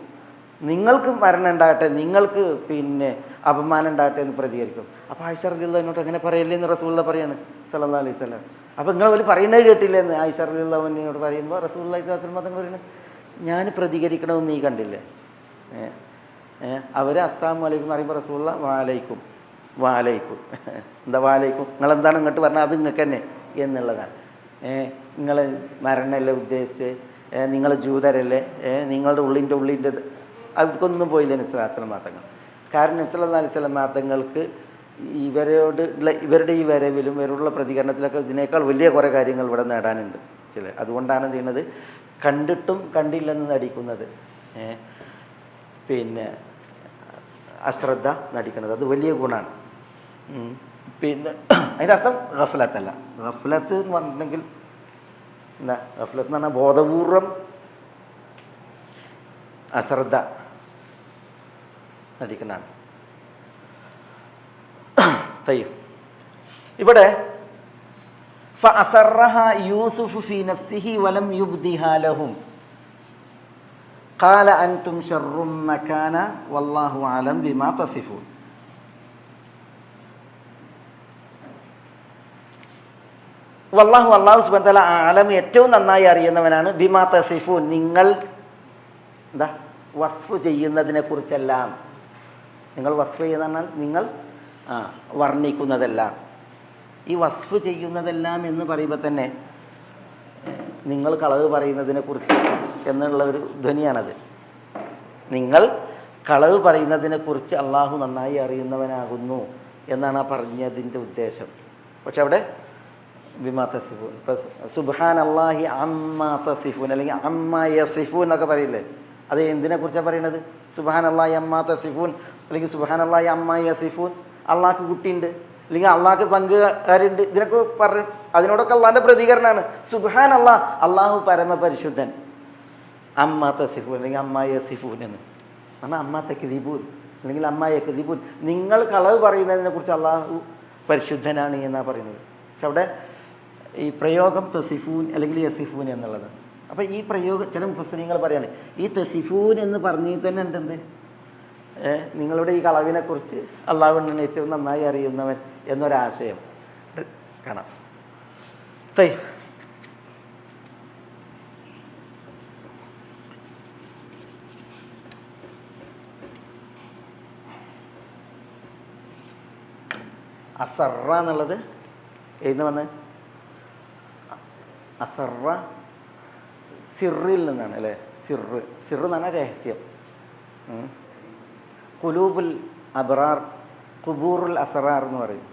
നിങ്ങൾക്ക് മരണം ഉണ്ടാകട്ടെ, നിങ്ങൾക്ക് പിന്നെ അപമാനം ഉണ്ടാകട്ടെ എന്ന് പ്രതികരിക്കും. അപ്പോൾ ആയിഷ റളിയല്ലാഹു അൻഹയോട് അങ്ങനെ പറയല്ലേ എന്ന് റസൂലുള്ളാഹി പറയാണ് സല്ലല്ലാഹു അലൈഹി വസല്ലം. അപ്പോൾ നിങ്ങൾ അവർ പറയുന്നത് കേട്ടില്ലേ എന്ന് ആയിഷ റളിയല്ലാഹു അൻഹയോട് പറയുമ്പോൾ റസൂലുള്ളാഹി സ്വല്ലല്ലാഹു അലൈഹി വസല്ലം പറയുന്നത്, ഞാൻ പ്രതികരിക്കണമെന്ന് നീ കണ്ടില്ലേ? അവർ അസ്സലാമു അലൈക്കും എന്ന് പറയുമ്പോൾ റസൂലുള്ളാഹി വാലൈക്കും വാലൈക്കും എന്താ വാലൈക്കും, നിങ്ങളെന്താണ് ഇങ്ങോട്ട് പറഞ്ഞാൽ അത് നിങ്ങൾക്ക് തന്നെ എന്നുള്ളതാണ്. നിങ്ങൾ മരണമല്ലേ ഉദ്ദേശിച്ച്, നിങ്ങൾ ജൂതരല്ലേ, നിങ്ങളുടെ ഉള്ളിൻ്റെ അവർക്കൊന്നും പോയില്ല നബി സല്ലല്ലാഹു അലൈഹി വസല്ലം മാത്തങ്ങൾ. കാരണം നബി സല്ലല്ലാഹു അലൈഹി വസല്ലം മാത്തങ്ങൾക്ക് ഇവരുടെ ഈ വരവിലും ഇവരോടുള്ള പ്രതികരണത്തിലൊക്കെ ഇതിനേക്കാൾ വലിയ കുറേ കാര്യങ്ങൾ ഇവിടെ നേടാനുണ്ട് അതുകൊണ്ടാണ് ചെയ്യുന്നത്, കണ്ടിട്ടും കണ്ടില്ലെന്ന് നടിക്കുന്നത്, പിന്നെ അശ്രദ്ധ നടിക്കുന്നത്. അത് വലിയ ഗുണമാണ്. പിന്നെ അതിൻ്റെ അർത്ഥം ഗഫലത്തല്ല. ഗഫലത്ത് എന്ന് പറഞ്ഞിട്ടുണ്ടെങ്കിൽ എന്താ, ഗഫലത്ത് എന്ന് പറഞ്ഞാൽ ബോധപൂർവം അശ്രദ്ധ നടിക്കുന്നതാണ്. ഇവിടെ ഫഅസറഹ യൂസുഫ് ഫീ നഫ്സിഹി വലം യുബ്ദിഹാ ലഹും ഖാല അൻതും ശർറും മകാന വല്ലാഹു അലം ബിമാ തസിഫൂൻ. അല്ലാഹു സുബ്ഹാനഹു വ തആല ആലം ഏറ്റവും നന്നായി അറിയുന്നവനാണ് ബിമാ തസിഫൂൻ, നിങ്ങൾ എന്താ വസ്ഫ് ചെയ്യുന്നതിനെ കുറിച്ചെല്ലാം. നിങ്ങൾ വസ്ഫ് ചെയ്യുന്നതെന്നാൽ നിങ്ങൾ വർണ്ണിക്കുന്നതെല്ലാം. ഈ വസ്ഫ് ചെയ്യുന്നതെല്ലാം എന്ന് പറയുമ്പോൾ തന്നെ നിങ്ങൾ കളവ് പറയുന്നതിനെ കുറിച്ച് എന്നുള്ള ഒരു ധ്വനിയാണത്. നിങ്ങൾ കളവ് പറയുന്നതിനെ കുറിച്ച് അള്ളാഹു നന്നായി അറിയുന്നവനാകുന്നു എന്നാണ് ആ പറഞ്ഞതിൻ്റെ ഉദ്ദേശം. പക്ഷെ അവിടെ ബിമാ തസിഫൂൻ, ഇപ്പം സുബ്ഹാൻ അല്ലാഹി അമ്മാ തസിഫൂൻ അല്ലെങ്കിൽ അമ്മാ യസിഫൂൻ എന്നൊക്കെ പറയില്ലേ, അത് എന്തിനെ കുറിച്ചാണ് പറയുന്നത്? സുബ്ഹാൻ അല്ലാഹി അമ്മാ തസിഫൂൻ അല്ലെങ്കിൽ സുബ്ഹാൻ അല്ലാഹി അമ്മാ യസിഫൂൻ. അള്ളാഹ്ക്ക് കുട്ടിയുണ്ട് അല്ലെങ്കിൽ അള്ളാഹ്ക്ക് പങ്കുകാരുണ്ട്, ഇതിനൊക്കെ പറഞ്ഞ് അതിനോടൊക്കെ അള്ളാഹിൻ്റെ പ്രതികരണമാണ് സുബ്ഹാൻ അല്ലാഹ്, അള്ളാഹു പരമപരിശുദ്ധൻ. അമ്മാ തസിഫൂൻ അല്ലെങ്കിൽ അമ്മാ യസിഫൂൻ എന്ന് പറഞ്ഞാൽ അമ്മാ തക്ദിബൂൻ അല്ലെങ്കിൽ അമ്മാ യക്ദിബൂൻ, നിങ്ങൾ കളവ് പറയുന്നതിനെ കുറിച്ച് അള്ളാഹു പരിശുദ്ധനാണ് എന്നാണ് പറയുന്നത്. പക്ഷെ അവിടെ ഈ പ്രയോഗം തസിഫൂൻ അല്ലെങ്കിൽ യസിഫൂൻ എന്നുള്ളത്. അപ്പോൾ ഈ പ്രയോഗം ചില മുഫസ്സിരീങ്ങൾ പറയാണ് ഈ തസിഫൂൻ എന്ന് പറഞ്ഞതിൽ തന്നെ ഉണ്ടെന്ത്, നിങ്ങളുടെ ഈ കളവിനെക്കുറിച്ച് അള്ളാഹുവിനെ ഏറ്റവും നന്നായി അറിയുന്നവൻ എന്നൊരാശയം കാണാം. അസറ എന്നുള്ളത് എഴുന്ന് വന്ന് അസറ സിറിൽ നിന്നാണ് അല്ലേ, സിറ് എന്ന് പറഞ്ഞാൽ രഹസ്യം. കുലൂബുൽ അബ്റാർ കുബൂറുൽ അസറാർ എന്ന് പറയും.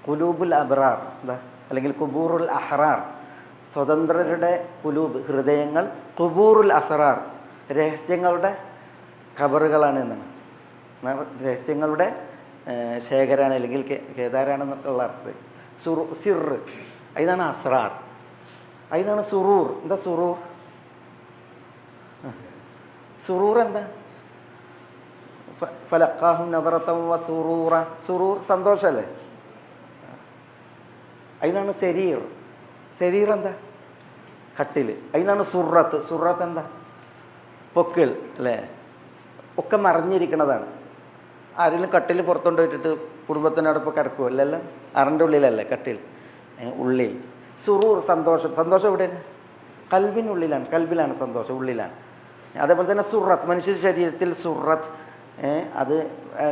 കുലൂബുൽ അബ്റാർ എന്താ, അല്ലെങ്കിൽ കുബൂറുൽ അഹ്റാർ സ്വതന്ത്രരുടെ കുലൂബ് ഹൃദയങ്ങൾ, കുബൂറുൽ അസറാർ രഹസ്യങ്ങളുടെ ഖബറുകളാണ് എന്നാണ്. രഹസ്യങ്ങളുടെ ശേഖരാണ് അല്ലെങ്കിൽ കേദാരാണെന്നൊക്കെയുള്ള അർത്ഥം. സിറ് അതിനാണ് അസ്റാർ, അതിനാണ് സുറൂർ. എന്താ സുറൂർ? സുറൂർ എന്താ? ഫലഖാഹും നദറതൻ വസുറൂറ, സുറൂർ സന്തോഷമല്ലേ. അതിനാണ് ശരീർ. ശരീർ എന്താ? കട്ടിൽ. അതിനാണ് സുറത്ത്. സുറത്ത് എന്താ? പൊക്കിൾ അല്ലേ, ഒക്കെ മറിഞ്ഞിരിക്കുന്നതാണ്. ആരെങ്കിലും കട്ടിൽ പുറത്തുകൊണ്ട് പോയിട്ടിട്ട് കുടുംബത്തിനോടൊപ്പം കിടക്കുമോ? അല്ലല്ലോ, അറൻ്റെ ഉള്ളിലല്ലേ കട്ടിൽ, ഉള്ളിൽ. സുറൂർ സന്തോഷം. സന്തോഷം എവിടെയാണ്? കൽബിനുള്ളിലാണ്. കൽബിലാണ് സന്തോഷം, ഉള്ളിലാണ്. അതേപോലെ തന്നെ സുറത്ത്, മനുഷ്യ ശരീരത്തിൽ സുറത്ത്, അത്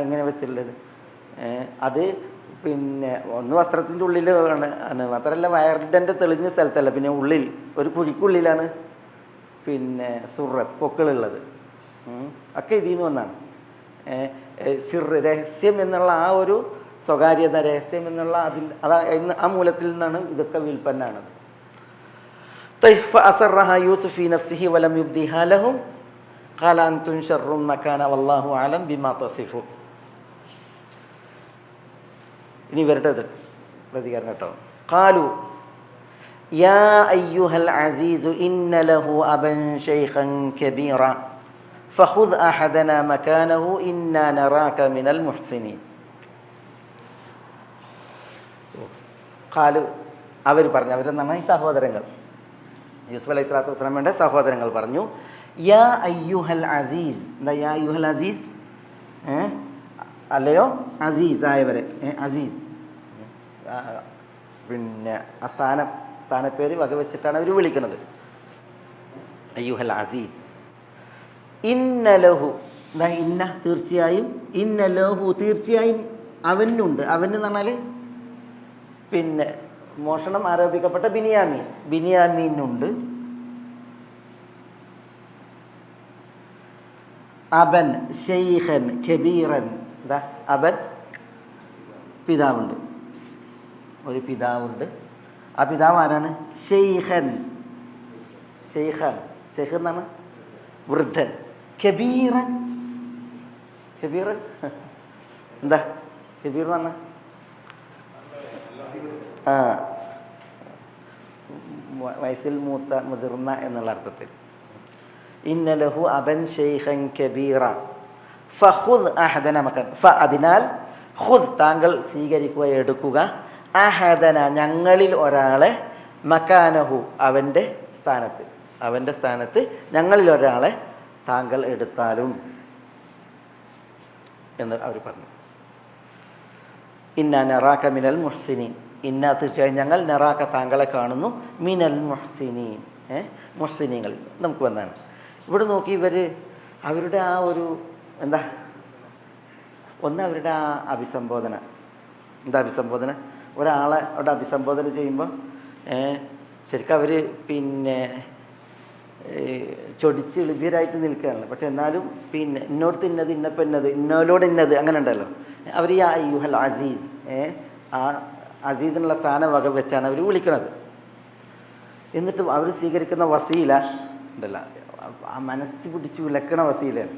എങ്ങനെ വെച്ചിട്ടുള്ളത്? അത് പിന്നെ ഒന്ന് വസ്ത്രത്തിൻ്റെ ഉള്ളിൽ ആണ്, മാത്രമല്ല വയറിൻ്റെ തെളിഞ്ഞ സ്ഥലത്തല്ല, പിന്നെ ഉള്ളിൽ ഒരു കുഴിക്കുള്ളിലാണ് പിന്നെ സുറത്ത് പൊക്കളുള്ളത്. ഒക്കെ ഇതിൽ നിന്ന് വന്നാണ്. സിറ് രഹസ്യം എന്നുള്ള ആ ഒരു സ്വകാര്യത, രഹസ്യം എന്നുള്ള ആ മൂലത്തിൽ നിന്നാണ് ഇതൊക്കെ വിൽപ്പനാണത്. ഫഅസറഹ യൂസുഫ് ഫീ നഫ്സിഹി വലം യുബ്ദിഹാ ലഹും ഖാല അൻതും ശർറും മകാന വല്ലാഹു അലം ബിമാ തസിഫൂൻ. ഇനി ഇവരുടെ പ്രതികരണം കേട്ടോ. ഖാലു യാ അയ്യുഹൽ അസീസു ഇന്ന ലഹു അബൻ ശൈഖൻ കബീറ ഫഖുദ് അഹദനാ മകാനഹു ഇന്നാ നറാക മിനൽ മുഹ്സിനീൻ. ഖാലു അവർ പറഞ്ഞു, അവരെന്നാണ് ഈ സഹോദരങ്ങൾ, യൂസുഫ് അലൈഹി സ്വലാത്തു വസ്സലാമയുടെ സഹോദരങ്ങൾ പറഞ്ഞു, യാ അയ്യുഹൽ അസീസ്. എന്താ യാ അയ്യുഹൽ അസീസ്? അല്ലയോ അസീസ് ആയവരെ. അസീസ് പിന്നെ ആ സ്ഥാനപ്പേര് വകവെച്ചിട്ടാണ് അവർ വിളിക്കുന്നത്. അയ്യുഹൽ അസീസ്. ഇന്നലഹു, എന്താ ഇന്ന തീർച്ചയായും, ഇന്നലഹു തീർച്ചയായും അവനുണ്ട്. അവന് എന്ന് പറഞ്ഞാൽ പിന്നെ മോഷണം ആരോപിക്കപ്പെട്ട ബിനിയാമീനുണ്ട് അബൻ ഷെയ്ഖൻ കബീറൻ. എന്താ അബൻ പിതാവുണ്ട്, ഒരു പിതാവുണ്ട്. ആ പിതാവ് ആരാണ്? ഷെയ്ഖൻ. ഷെയ്ഖ് എന്നാണ് വൃദ്ധൻ. കബീറൻ എന്താ കബീർ എന്ന് പറഞ്ഞാൽ വയസ്സിൽ മുതിർന്ന എന്നുള്ള അർത്ഥത്തിൽ. ഇന്നലഹു അബൻ ഷെയ്ഖൻ കബീറ ഫഖുദ് അഹദന മക്കൻ. അതിനാൽ ഖുദ് താങ്കൾ സ്വീകരിക്കുക, എടുക്കുക, അഹദന ഞങ്ങളിൽ ഒരാളെ, മക്കാനഹു അവൻ്റെ സ്ഥാനത്ത് ഞങ്ങളിൽ ഒരാളെ താങ്കൾ എടുത്താലും എന്ന് അവർ പറഞ്ഞു. ഇന്ന നറാക മിനൽ മുഹ്സിനീൻ. ഇന്ന തീർച്ചയായും ഞങ്ങൾ നറാക താങ്കളെ കാണുന്നു, മിനൽ മുഹ്സിനീൻ മുഹ്സിനീങ്ങളിൽ നമുക്ക് വന്നാണ്. ഇവിടെ നോക്കി ഇവർ അവരുടെ ആ ഒരു എന്താ അവരുടെ ആ അഭിസംബോധന. എന്താ അഭിസംബോധന? ഒരാളെ അവിടെ അഭിസംബോധന ചെയ്യുമ്പോൾ ശരിക്കും അവർ പിന്നെ ചൊടിച്ച് എളിഭ്യരായിട്ട് നിൽക്കുകയാണ്. പക്ഷെ എന്നാലും പിന്നെ ഇന്നോടത്ത് ഇന്നത്, ഇന്നപ്പം ഇന്നത്, ഇന്നോലോട് ഇന്നത്, അങ്ങനെ ഉണ്ടല്ലോ. അവർ ഈ അയ്യുഹൽ അസീസ്, ആ അസീസിനുള്ള സ്ഥാനം വക വെച്ചാണ് അവർ വിളിക്കുന്നത്. എന്നിട്ട് അവർ സ്വീകരിക്കുന്ന വസീല ഉണ്ടല്ലോ, ആ മനസ്സ് പിടിച്ച് വിലക്കണ വസീലയാണ്.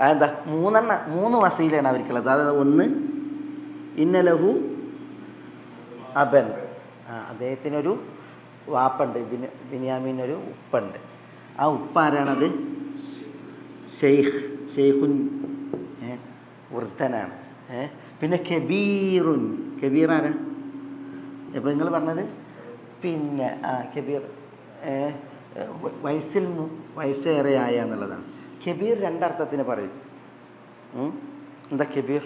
അതെന്താ? 3 വസീലയാണ് അവർക്കുള്ളത്. അതായത് ഒന്ന് ഇന്നലഹു അബൻ, അദ്ദേഹത്തിനൊരു വാപ്പുണ്ട്, ബിനിയാമീനൊരു ഉപ്പുണ്ട്. ആ ഉപ്പ ആരാണത്? ഷെയ്ഖുൻ വൃദ്ധനാണ്. പിന്നെ കബീർ ആരാ? എപ്പോൾ നിങ്ങൾ പറഞ്ഞത് പിന്നെ കബീർ വയസ്സേറെയായ എന്നുള്ളതാണ്. കബീർ 2 അർത്ഥത്തിന് പറയും. എന്താ കബീർ?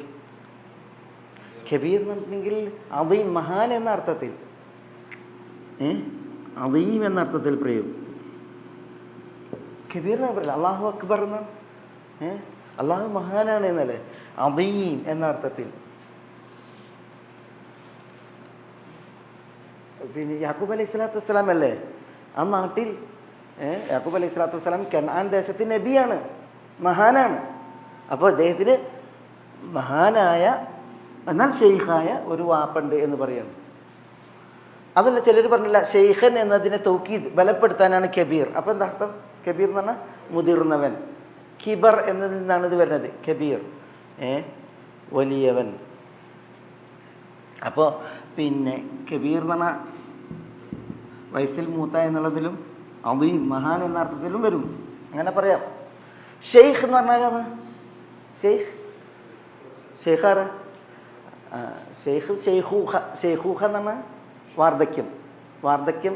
കബീർ എന്ന് പറഞ്ഞിട്ടുണ്ടെങ്കിൽ അദീം, മഹാൻ എന്ന അർത്ഥത്തിൽ, അദീം എന്ന അർത്ഥത്തിൽ പറയും. കബീർ എന്ന് പറയില്ല, അള്ളാഹു അക്ബർ എന്നാണ്. അള്ളാഹു മഹാനാണ് എന്നല്ലേ, അദീം എന്ന അർത്ഥത്തിൽ. പിന്നെ യാക്കൂബ് അലൈഹി സ്വലാത്തു വസ്സലാം അല്ലേ ആ നാട്ടിൽ? യാക്കൂബ് അലൈഹി സ്വലാത്തു വസ്സലാം കനാൻ ദേശത്തിൻ്റെ നബിയാണ്, മഹാനാണ്. അപ്പോൾ അദ്ദേഹത്തിന് മഹാനായ എന്നാൽ ഷെയ്ഖായ ഒരു വാപ്പുണ്ട് എന്ന് പറയുന്നു. അതല്ല, ചിലർ പറഞ്ഞില്ല, ഷെയ്ഖൻ എന്നതിനെ തൗക്കീദ് ബലപ്പെടുത്താനാണ് കബീർ. അപ്പോൾ എന്താ അർത്ഥം? കബീർ എന്ന് പറഞ്ഞാൽ മുതിർന്നവൻ. കിബർ എന്നതിൽ നിന്നാണ് ഇത് വരുന്നത്, കബീർ വലിയവൻ. അപ്പോൾ പിന്നെ കബീർ എന്ന് പറഞ്ഞാൽ വയസ്സിൽ മൂത്ത എന്നുള്ളതിലും അദീം മഹാൻ എന്ന അർത്ഥത്തിലും വരും, അങ്ങനെ പറയാം. ഷെയ്ഖ് എന്ന് പറഞ്ഞാൽ ഷെയ്ഖ് ആരാ? ഷെയ്ഖൂഖ എന്ന് പറഞ്ഞാൽ വാർദ്ധക്യം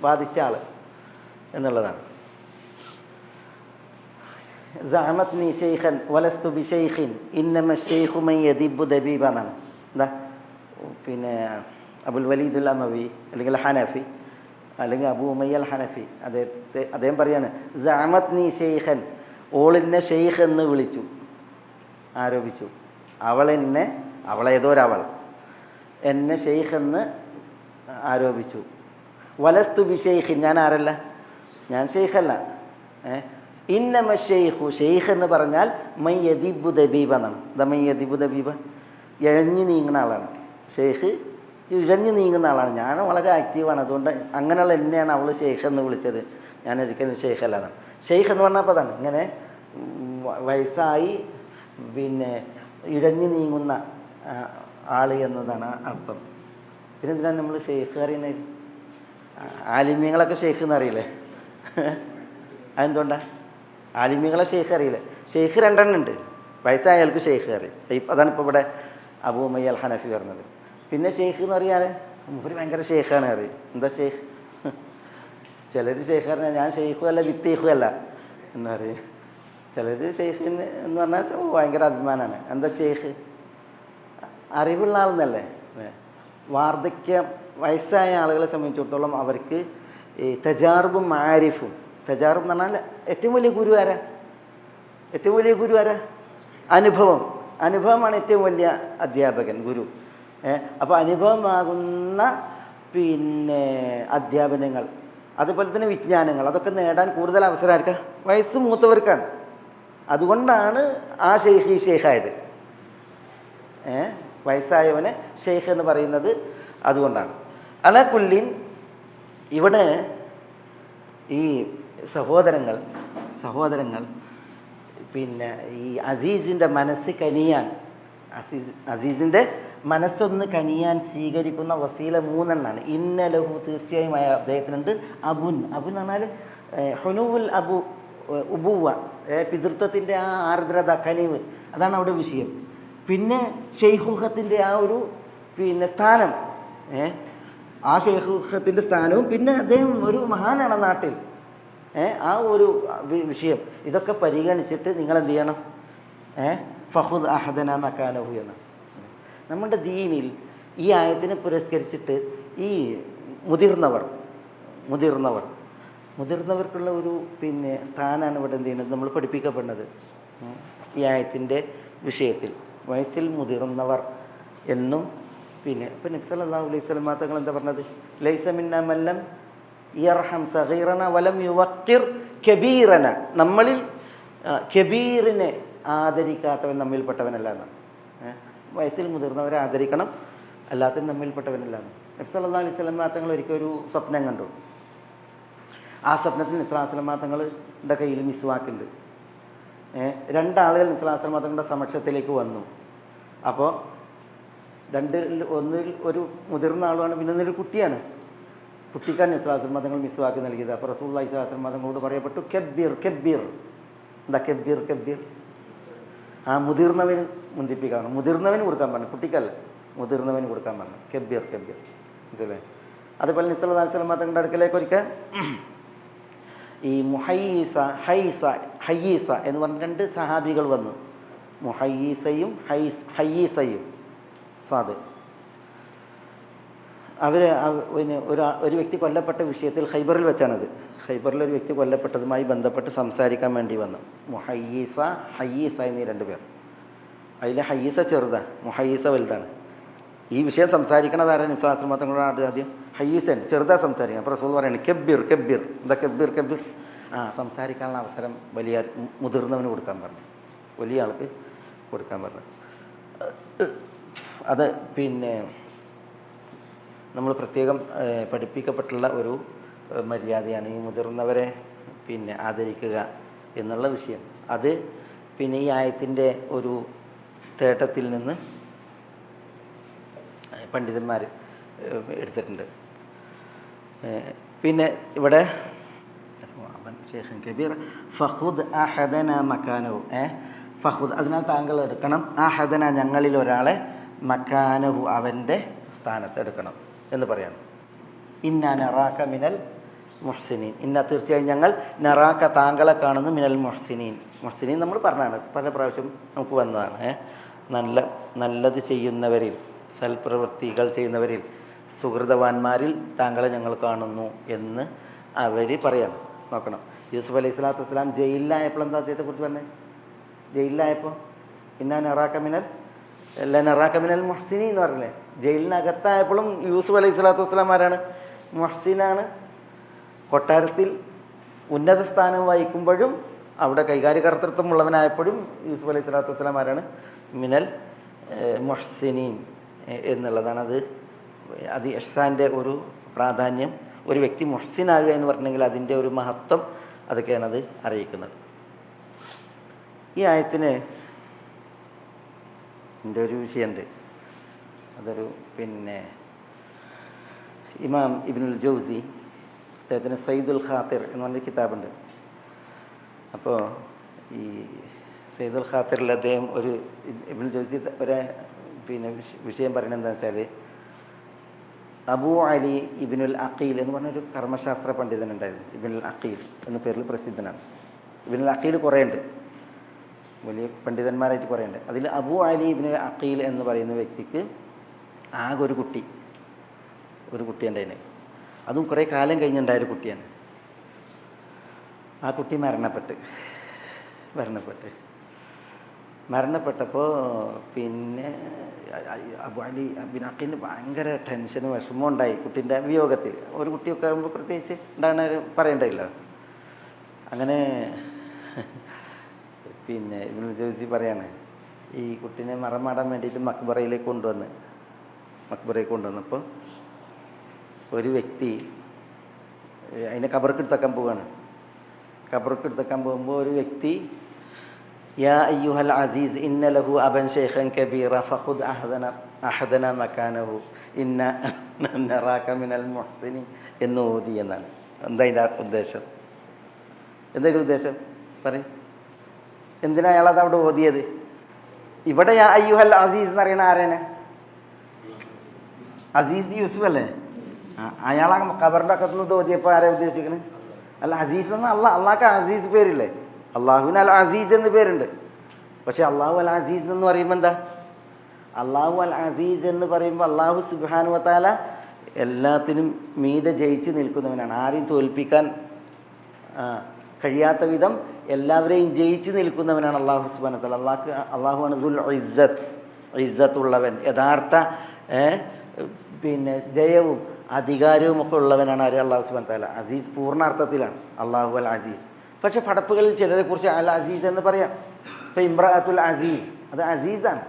ബാധിച്ച ആൾ എന്നുള്ളതാണ്. സഅമത്നി ഷെയ്ഖൻ വലസ്തു ബി ഷെയ്ഖിൻ ഇന്നമ ഷെയ്ഖു മൻ യദിബു ദബീബ എന്നാണ്. എന്താ പിന്നെ അബുൽ വലീദുൽ അമവി അല്ലെങ്കിൽ ഹനഫി അല്ലെങ്കിൽ അബൂ ഉമയ്യൽ ഹനഫി അദ്ദേഹം പറയാണ്, സഅമത്നി ഷെയ്ഖൻ, ഓളിന്നെ ഷെയ്ഖ് എന്ന് വിളിച്ചു, ആരോപിച്ചു. അവളേതോരവൾ എന്നെ ഷെയ്ഖ് എന്ന് ആരോപിച്ചു. വലസ്തു ബി ഷെയ്ഖിൻ, ഞാൻ ആരല്ല, ഞാൻ ഷെയ്ഖല്ല. ഇന്നമ ഷെയ്ഖു, ഷെയ്ഖ് എന്ന് പറഞ്ഞാൽ മൻ യദിബു ദബീബ എന്നാണ്. മൻ യദിബു ദബീബ, ഇഴഞ്ഞു നീങ്ങുന്ന ആളാണ്. ഷെയ്ഖ് ഇഴഞ്ഞു നീങ്ങുന്ന ആളാണ്. ഞാൻ വളരെ ആക്റ്റീവാണ്, അതുകൊണ്ട് അങ്ങനെയുള്ള എന്നെയാണ് അവൾ ഷെയ്ഖ് എന്ന് വിളിച്ചത്. ഞാൻ ഒരിക്കലും ഷെയ്ഖ് അല്ല എന്നാണ്. ഷെയ്ഖ് എന്ന് പറഞ്ഞപ്പോൾ അതാണ്, ഇങ്ങനെ വയസ്സായി പിന്നെ ഇഴഞ്ഞു നീങ്ങുന്ന ആൾ എന്നതാണ് അർത്ഥം. പിന്നെ എന്തിനാണ് നമ്മൾ ഷെയ്ഖ് അറിയുന്നത്? ആലിമ്യങ്ങളൊക്കെ ഷെയ്ഖ് എന്നറിയില്ലേ? അതെന്തുകൊണ്ടാണ്? ആലിമ്യങ്ങളെ ഷെയ്ഖ് അറിയില്ലേ? ഷെയ്ഖ് 2 ഉണ്ട്. വയസ്സായാൾക്ക് ഷെയ്ഖ് അറിയും. അതാണ് ഇപ്പോൾ ഇവിടെ അബൂ ഉമയ്യ അൽ ഹനഫി പറഞ്ഞത്. പിന്നെ ഷെയ്ഖ് എന്ന് പറയാൻ മൂപ്പര് ഭയങ്കര ഷെയ്ഖാണ് അറിയും. എന്താ ഷെയ്ഖ്? ചിലർ ഷെയ്ഖ് പറഞ്ഞാൽ ഞാൻ ഷെയ്ഖും അല്ല വിത്തേഖും അല്ല എന്ന് പറയും. ചിലർ ഷെയ്ഖിന് എന്ന് പറഞ്ഞാൽ ഭയങ്കര അഭിമാനമാണ്. എന്താ ഷെയ്ഖ്? അറിവുള്ള ആളെന്നല്ലേ. വാർദ്ധക്യം വയസ്സായ ആളുകളെ സംബന്ധിച്ചിടത്തോളം അവർക്ക് ഈ തജാറുബും മാരിഫും, തജാറുബ് എന്ന് പറഞ്ഞാൽ ഏറ്റവും വലിയ ഗുരു ആരാ? ഏറ്റവും വലിയ ഗുരു ആരാ? അനുഭവമാണ് ഏറ്റവും വലിയ അധ്യാപകൻ, ഗുരു. അപ്പോൾ അനുഭവമാകുന്ന പിന്നെ അധ്യാപനങ്ങൾ, അതുപോലെ തന്നെ വിജ്ഞാനങ്ങൾ, അതൊക്കെ നേടാൻ കൂടുതൽ അവസരം ആർക്കാ? വയസ്സ് മൂത്തവർക്കാണ്. അതുകൊണ്ടാണ് ആ ഷെയ്ഖ് ഷെയ്ഖായത്. വയസ്സായവനെ ഷെയ്ഖ് എന്ന് പറയുന്നത് അതുകൊണ്ടാണ്. അലാ കുല്ലിൻ ഇവിടെ ഈ സഹോദരങ്ങൾ പിന്നെ ഈ അസീസിൻ്റെ മനസ്സ് കനിയാൻ, അസീസിൻ്റെ മനസ്സൊന്ന് കനിയാൻ സ്വീകരിക്കുന്ന വസീല 3 എണ്ണാണ്. ഇന്നലഹു തീർച്ചയായും അദ്ദേഹത്തിനുണ്ട് അബുൻ എന്ന് പറഞ്ഞാൽ ഹുനുവുൽ ഉബുവ, പിതൃത്വത്തിൻ്റെ ആ ആർദ്രത, കനിവ്, അതാണ് അവിടെ വിഷയം. പിന്നെ ഷെയ്ഖുഹത്തിൻ്റെ ആ ഒരു പിന്നെ സ്ഥാനം, ആ ഷെയ്ഖുഹത്തിൻ്റെ സ്ഥാനവും, പിന്നെ അദ്ദേഹം ഒരു മഹാനാണ് നാട്ടിൽ, ആ ഒരു വിഷയം. ഇതൊക്കെ പരിഗണിച്ചിട്ട് നിങ്ങൾ എന്ത് ചെയ്യണം? ഫഖുദ് അഹദന മക്കാനഹു എന്ന്. നമ്മുടെ ദീനിൽ ഈ ആയത്തിനെ പുരസ്കരിച്ചിട്ട് ഈ മുതിർന്നവർക്കുള്ള ഒരു പിന്നെ സ്ഥാനമാണ് ഇവിടെ എന്ത് ചെയ്യുന്നത്, നമ്മൾ പഠിപ്പിക്കപ്പെടുന്നത്. ഈ ആയത്തിൻ്റെ വിഷയത്തിൽ വയസ്സിൽ മുതിർന്നവർ എന്നും. പിന്നെ ഇപ്പം നബി സല്ലല്ലാഹു അലൈഹി വസല്ലം തങ്ങൾ എന്താ പറഞ്ഞത്? ലൈസ മിന്നാ മല്ലം യർഹം സഗീറന വലം യുവക്കിർ കബീറന. നമ്മളിൽ കബീറിനെ ആദരിക്കാത്തവൻ നമ്മിൽപ്പെട്ടവനല്ല എന്നാണ്. വയസ്സിൽ മുതിർന്നവരെ ആദരിക്കണം, അല്ലാത്തവൻ നമ്മിൽപ്പെട്ടവനല്ല എന്ന്. നബി സല്ലല്ലാഹു അലൈഹി വസല്ലം തങ്ങൾ ഒരിക്കൽ ഒരു സ്വപ്നം കണ്ടു. ആ സ്വപ്നത്തിൽ നബി സല്ലല്ലാഹു അലൈഹി വസല്ലം തങ്ങളുടെ കയ്യിൽ മിസ്വാക്കുണ്ട്. 2 ആളുകൾ നബി സല്ലല്ലാഹു അലൈഹി വസല്ലം തങ്ങളുടെ സമക്ഷത്തിലേക്ക് വന്നു. അപ്പോൾ ഒന്നിൽ ഒരു മുതിർന്ന ആളുമാണ്, പിന്നെ ഒന്നൊരു കുട്ടിയാണ്. കുട്ടിക്കാണ് നബി സല്ലല്ലാഹു അലൈഹി വസല്ലം തങ്ങൾ മിസ്വാക്ക് നൽകിയത്. അപ്പോൾ റസൂലുള്ളാഹി സ്വല്ലല്ലാഹു അലൈഹി വസല്ലം തങ്ങളോട് പറയപ്പെട്ടു, കബ്ബിർ. എന്താ കബ്ബിർ? ആ മുതിർന്നവന് മുന്തിപ്പിക്കാണ്. മുതിർന്നവന് കൊടുക്കാൻ പറഞ്ഞു, കുട്ടിക്കല്ല, മുതിർന്നവന് കൊടുക്കാൻ പറഞ്ഞു. കബ്ബിർ മനസ്സിലെ. അതുപോലെ നബി സല്ലല്ലാഹു അലൈഹി വസല്ലം തങ്ങളുടെ അടുക്കലേക്ക് ഒരിക്കൽ ഈ ഹയ്യീസ എന്ന് പറഞ്ഞ 2 സഹാബികൾ വന്നു. മുഹയ്യീസയും ഹയ്യീസയും സാദ്. അവർ പിന്നെ ഒരു വ്യക്തി കൊല്ലപ്പെട്ട വിഷയത്തിൽ ഖൈബറിൽ വെച്ചാണത്. ഖൈബറിൽ ഒരു വ്യക്തി കൊല്ലപ്പെട്ടതുമായി ബന്ധപ്പെട്ട് സംസാരിക്കാൻ വേണ്ടി വന്നു. ഹയ്യീസ എന്നീ 2 പേർ. അതിൽ ഹയ്യീസ ചെറുതാണ്, മുഹയ്യീസ വലുതാണ്. ഈ വിഷയം സംസാരിക്കണത് ആരാണ്? നബി സല്ലല്ലാഹു അലൈഹി വസല്ലം തങ്ങളോട് ആദ്യം ഹയ്യീസൻ ചെറുതാ സംസാരിക്കണം. അപ്പോൾ റസൂൽ പറയണേ കബ്ബിർ. എന്താ കബ്ബിർ? സംസാരിക്കാനുള്ള അവസരം വലിയ മുതിർന്നവന് കൊടുക്കാൻ പറഞ്ഞു, വലിയ ആൾക്ക് കൊടുക്കാൻ പറഞ്ഞു. അത് പിന്നെ നമ്മൾ പ്രത്യേകം പഠിപ്പിക്കപ്പെട്ടുള്ള ഒരു മര്യാദയാണ് ഈ മുതിർന്നവരെ പിന്നെ ആദരിക്കുക എന്നുള്ള വിഷയം. അത് പിന്നെ ഈ ആയത്തിൻ്റെ ഒരു തേട്ടത്തിൽ നിന്ന് പണ്ഡിതന്മാർ എടുത്തിട്ടുണ്ട്. പിന്നെ ഇവിടെ ശേഖൻ കബീർ ഫഖുദ് അഹദന മക്കാനഹു, ഫഖുദ് അതിനാൽ താങ്കൾ എടുക്കണം, അഹദന ഞങ്ങളിൽ ഒരാളെ, മക്കാനഹു അവൻ്റെ സ്ഥാനത്ത് എടുക്കണം എന്ന് പറയണം. ഇന്നാ നറാക മിനൽ മുഹ്സിനീൻ, തീർച്ചയായും ഞങ്ങൾ നറാക താങ്കളെ കാണുന്നു, മിനൽ മുഹ്സിനീൻ നമ്മൾ പറഞ്ഞതാണ്, പല പ്രാവശ്യം നമുക്ക് വന്നതാണ്. നല്ലത് ചെയ്യുന്നവരിൽ, സൽപ്രവൃത്തികൾ ചെയ്യുന്നവരിൽ, സുഹൃതവാന്മാരിൽ താങ്കളെ ഞങ്ങൾ കാണുന്നു എന്ന് അവർ പറയണം. നോക്കണം, യൂസുഫ് അലൈഹി സ്വലാത്തു വസ്സലാം ജയിലിലായപ്പോൾ എന്താ അദ്ദേഹത്തെക്കുറിച്ച് പറഞ്ഞത്? ജയിലിലായപ്പോൾ ഇന്നാ നറാക മിനൽ മുഹ്സിനീൻ എന്ന് പറഞ്ഞില്ലേ? ജയിലിനകത്തായപ്പോഴും യൂസുഫ് അലൈഹി സ്വലാത്തു വസ്സലാം ആരാണ്? മുഹ്സിനാണ്. കൊട്ടാരത്തിൽ ഉന്നത സ്ഥാനം വഹിക്കുമ്പോഴും അവിടെ കൈകാര്യകർത്തൃത്വം ഉള്ളവനായപ്പോഴും യൂസുഫ് അലൈഹി സ്വലാത്തു വസ്സലാം ആരാണ്? മിനൽ മുഹ്സിനീൻ എന്നുള്ളതാണ്. അത് ഇഹ്സാൻ്റെ ഒരു പ്രാധാന്യം, ഒരു വ്യക്തി മുഹ്സിനാകുക എന്ന് പറഞ്ഞെങ്കിൽ അതിൻ്റെ ഒരു മഹത്വം, അതൊക്കെയാണ് അത് അറിയിക്കുന്നത്. ഈ ആയത്തിന് എൻ്റെ ഒരു വിഷയമുണ്ട്. അതൊരു പിന്നെ ഇമാം ഇബ്നുൽ ജൗസി, അദ്ദേഹത്തിന് സയ്യിദുൽ ഖാത്തിർ എന്ന് പറഞ്ഞൊരു കിതാബുണ്ട്. അപ്പോൾ ഈ സയ്യിദുൽ ഖാത്തിറിൽ അദ്ദേഹം ഒരു ഇബ്നുൽ ജൗസി ഒരു പിന്നെ വിഷയം പറയുന്നത് എന്താണെന്ന് വെച്ചാൽ, അബൂ അലി ഇബ്നുൽ അഖീൽ എന്ന് പറഞ്ഞൊരു കർമ്മശാസ്ത്ര പണ്ഡിതനുണ്ടായിരുന്നു. ഇബ്നുൽ അഖീൽ എന്ന പേരിൽ പ്രസിദ്ധനാണ്. ഇബ്നുൽ അഖീൽ കുറേ ഉണ്ട്, വലിയ പണ്ഡിതന്മാരായിട്ട് കുറേ ഉണ്ട്. അതിൽ അബൂ അലി ഇബ്നുൽ അഖീൽ എന്ന് പറയുന്ന വ്യക്തിക്ക് ആകെ ഒരു കുട്ടി ഉണ്ടായിരുന്നു. അതും കുറേ കാലം കഴിഞ്ഞുണ്ടായൊരു കുട്ടിയാണ്. ആ കുട്ടി മരണപ്പെട്ടപ്പോൾ പിന്നെ അബൂ അലി ബിൻ അഖീലിന് ഭയങ്കര ടെൻഷനും വിഷമവും ഉണ്ടായി കുട്ടീൻ്റെ വിയോഗത്തിൽ. ഒരു കുട്ടിയൊക്കെ ആകുമ്പോൾ പ്രത്യേകിച്ച് ഉണ്ടാകുന്ന പറയണ്ടല്ലോ. അങ്ങനെ പിന്നെ ഇബ്നുൽ ജൗസി പറയാണ്, ഈ കുട്ടീനെ മറമാടാൻ വേണ്ടിയിട്ട് മക്ബറയിലേക്ക് കൊണ്ടുവന്നപ്പോൾ ഒരു വ്യക്തി അതിനെ കബറക്കെടുത്താക്കാൻ പോകുമ്പോൾ ഒരു വ്യക്തി യാ അയ്യുഹൽ അസീസ് ഇന്ന ലഹു അബൻ ശൈഖൻ കബീറ ഫഖുദ് അഹദന മക്കാനഹു ഇന്ന നറാക മിനൽ മുഹ്സിനി എന്ന് ഓതി എന്നാണ്. എന്താ അതിൻ്റെ ഉദ്ദേശം? എന്തെങ്കിലും ഉദ്ദേശം പറയും. എന്തിനാ അയാളത് അവിടെ ഓതിയത്? ഇവിടെ യാ അയ്യുഹൽ അസീസ് എന്ന് പറയുന്ന ആരാണ്? അസീസ് യൂസുഫ് അല്ലേ? അയാളെ ഖബറിൻ്റെ അക്കത്തുനിന്ന് ഓതിയപ്പോൾ ആരാ ഉദ്ദേശിക്കുന്നത്? അല്ല, അസീസ് എന്ന് അള്ളാഹ്ക്ക് അസീസ് പേരില്ലേ? അള്ളാഹുവിന് അൽ അസീസ് എന്ന് പേരുണ്ട്. പക്ഷെ അള്ളാഹു അൽ അസീസ് എന്ന് പറയുമ്പോൾ എന്താ? അള്ളാഹു അൽ അസീസ് എന്ന് പറയുമ്പോൾ അള്ളാഹു സുബ്ഹാനഹു വ തആല എല്ലാത്തിനും മീതെ ജയിച്ച് നിൽക്കുന്നവനാണ്. ആരെയും തോൽപ്പിക്കാൻ കഴിയാത്ത വിധം എല്ലാവരെയും ജയിച്ച് നിൽക്കുന്നവനാണ് അള്ളാഹു സുബ്ഹാനഹു വ തആല. അള്ളാഹുവാണ് ദുൽ ഇസ്സത്തുള്ളവൻ, യഥാർത്ഥ പിന്നെ ജയവും അധികാരവും ഒക്കെ ഉള്ളവനാണ് ആര്? അള്ളാഹു സുബ്ഹാനഹു വ തആല. അസീസ് പൂർണ്ണാർത്ഥത്തിലാണ് അള്ളാഹു അൽ അസീസ്. പക്ഷെ പടപ്പുകളിൽ ചിലരെ കുറിച്ച് അൽ അസീസ് എന്ന് പറയാം. ഇപ്പം ഇമ്രഅത്തുൽ അസീസ്, അത് അസീസാണ്.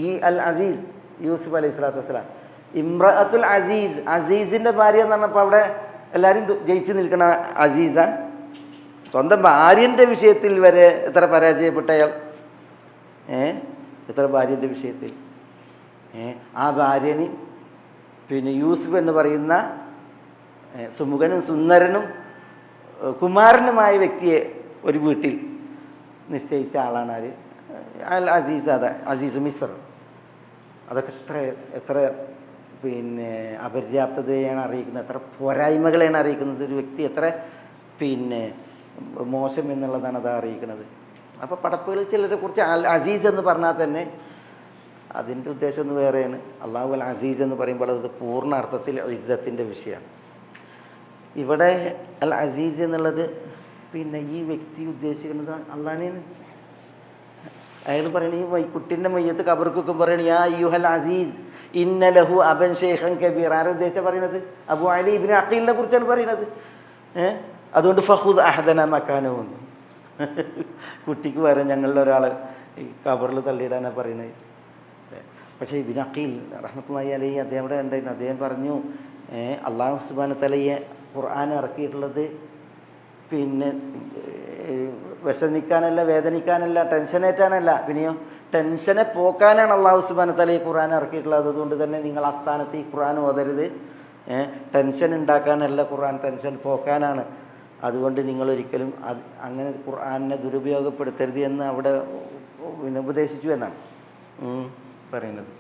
ഈ അൽ അസീസ് യൂസുഫ് അലൈഹി സ്വലാത്തു വസ്സലാം, ഇമ്രഅത്തുൽ അസീസ്, അസീസിൻ്റെ ഭാര്യ എന്ന് പറഞ്ഞപ്പോൾ അവിടെ എല്ലാവരും ജയിച്ചു നിൽക്കണ അസീസ. സ്വന്തം ഭാര്യൻ്റെ വിഷയത്തിൽ വരെ എത്ര പരാജയപ്പെട്ട അയാൾ, എത്ര ഭാര്യൻ്റെ വിഷയത്തിൽ. ആ ഭാര്യന് പിന്നെ യൂസുഫ് എന്ന് പറയുന്ന സുമുഖനും സുന്ദരനും കുമാരനുമായ വ്യക്തിയെ ഒരു വീട്ടിൽ നിശ്ചയിച്ച ആളാണ് ആര്? അൽ അസീസ്. അസീസ് മിസ്ർ. അതൊക്കെ എത്ര പിന്നെ അപര്യാപ്തതയാണ് അറിയിക്കുന്നത്, എത്ര പോരായ്മകളെയാണ് അറിയിക്കുന്നത്. ഒരു വ്യക്തി എത്ര പിന്നെ മോശം എന്നുള്ളതാണ് അത് അറിയിക്കുന്നത്. അപ്പോൾ പടപ്പുകളിൽ ചിലരെ കുറിച്ച് അൽ അസീസ് എന്ന് പറഞ്ഞാൽ തന്നെ അതിൻ്റെ ഉദ്ദേശം ഒന്ന് വേറെയാണ്. അള്ളാഹു അൽ അസീസ് എന്ന് പറയുമ്പോൾ അത് പൂർണ്ണ അർത്ഥത്തിൽ ഇസ്സത്തിൻ്റെ വിഷയമാണ്. ഇവിടെ അൽ അസീസ് എന്നുള്ളത് പിന്നെ ഈ വ്യക്തി ഉദ്ദേശിക്കുന്നത് അള്ളാഹിനെയാണ്. അയാൾ പറയണ ഈ കുട്ടീൻ്റെ മയ്യത്ത് കബർക്കൊക്കെ പറയണ യാ അയ്യുഹൽ അസീസ് ഇന്ന ലഹു അബൻ ശൈഖൻ കബീർ. ആരും ഉദ്ദേശിച്ചാൽ പറയുന്നത്? അബൂ അലി ഇബ്നു അഖീലിനെ കുറിച്ചാണ് പറയുന്നത്. അതുകൊണ്ട് ഫഖുദ് അഹദന മക്കാനഹു, കുട്ടിക്ക് വരെ ഞങ്ങളുടെ ഒരാൾ ഈ കബറിൽ തള്ളിയിടാനാണ് പറയുന്നത്. പക്ഷേ ഇബ്നു അഖീൽ റഹ്മത്തുള്ളാഹി അലൈഹി അദ്ദേഹം ഇവിടെ ഉണ്ടായിരുന്നു. അദ്ദേഹം പറഞ്ഞു, അല്ലാഹു സുബ്ഹാനഹു വ തആല ഖുർആൻ ഇറക്കിയിട്ടുള്ളത് പിന്നെ വിഷമിക്കാനല്ല, വേദനിക്കാനല്ല, ടെൻഷനേറ്റാനല്ല. പിന്നെയോ ടെൻഷനെ പോക്കാനാണ് അല്ലാഹു സുബ്ഹാനഹു വ തആല ഈ ഖുർആൻ ഇറക്കിയിട്ടുള്ളത്. അതുകൊണ്ട് തന്നെ നിങ്ങൾ ആ സ്ഥാനത്ത് ഈ ഖുർആൻ ഓതരുത്. ടെൻഷൻ ഉണ്ടാക്കാനല്ല ഖുർആൻ, ടെൻഷൻ പോക്കാനാണ്. അതുകൊണ്ട് നിങ്ങളൊരിക്കലും അങ്ങനെ ഖുർആനെ ദുരുപയോഗപ്പെടുത്തരുത് എന്ന് അവിടെ പിന്നെ ഉപദേശിച്ചു എന്നാണ് പറയുന്നത്.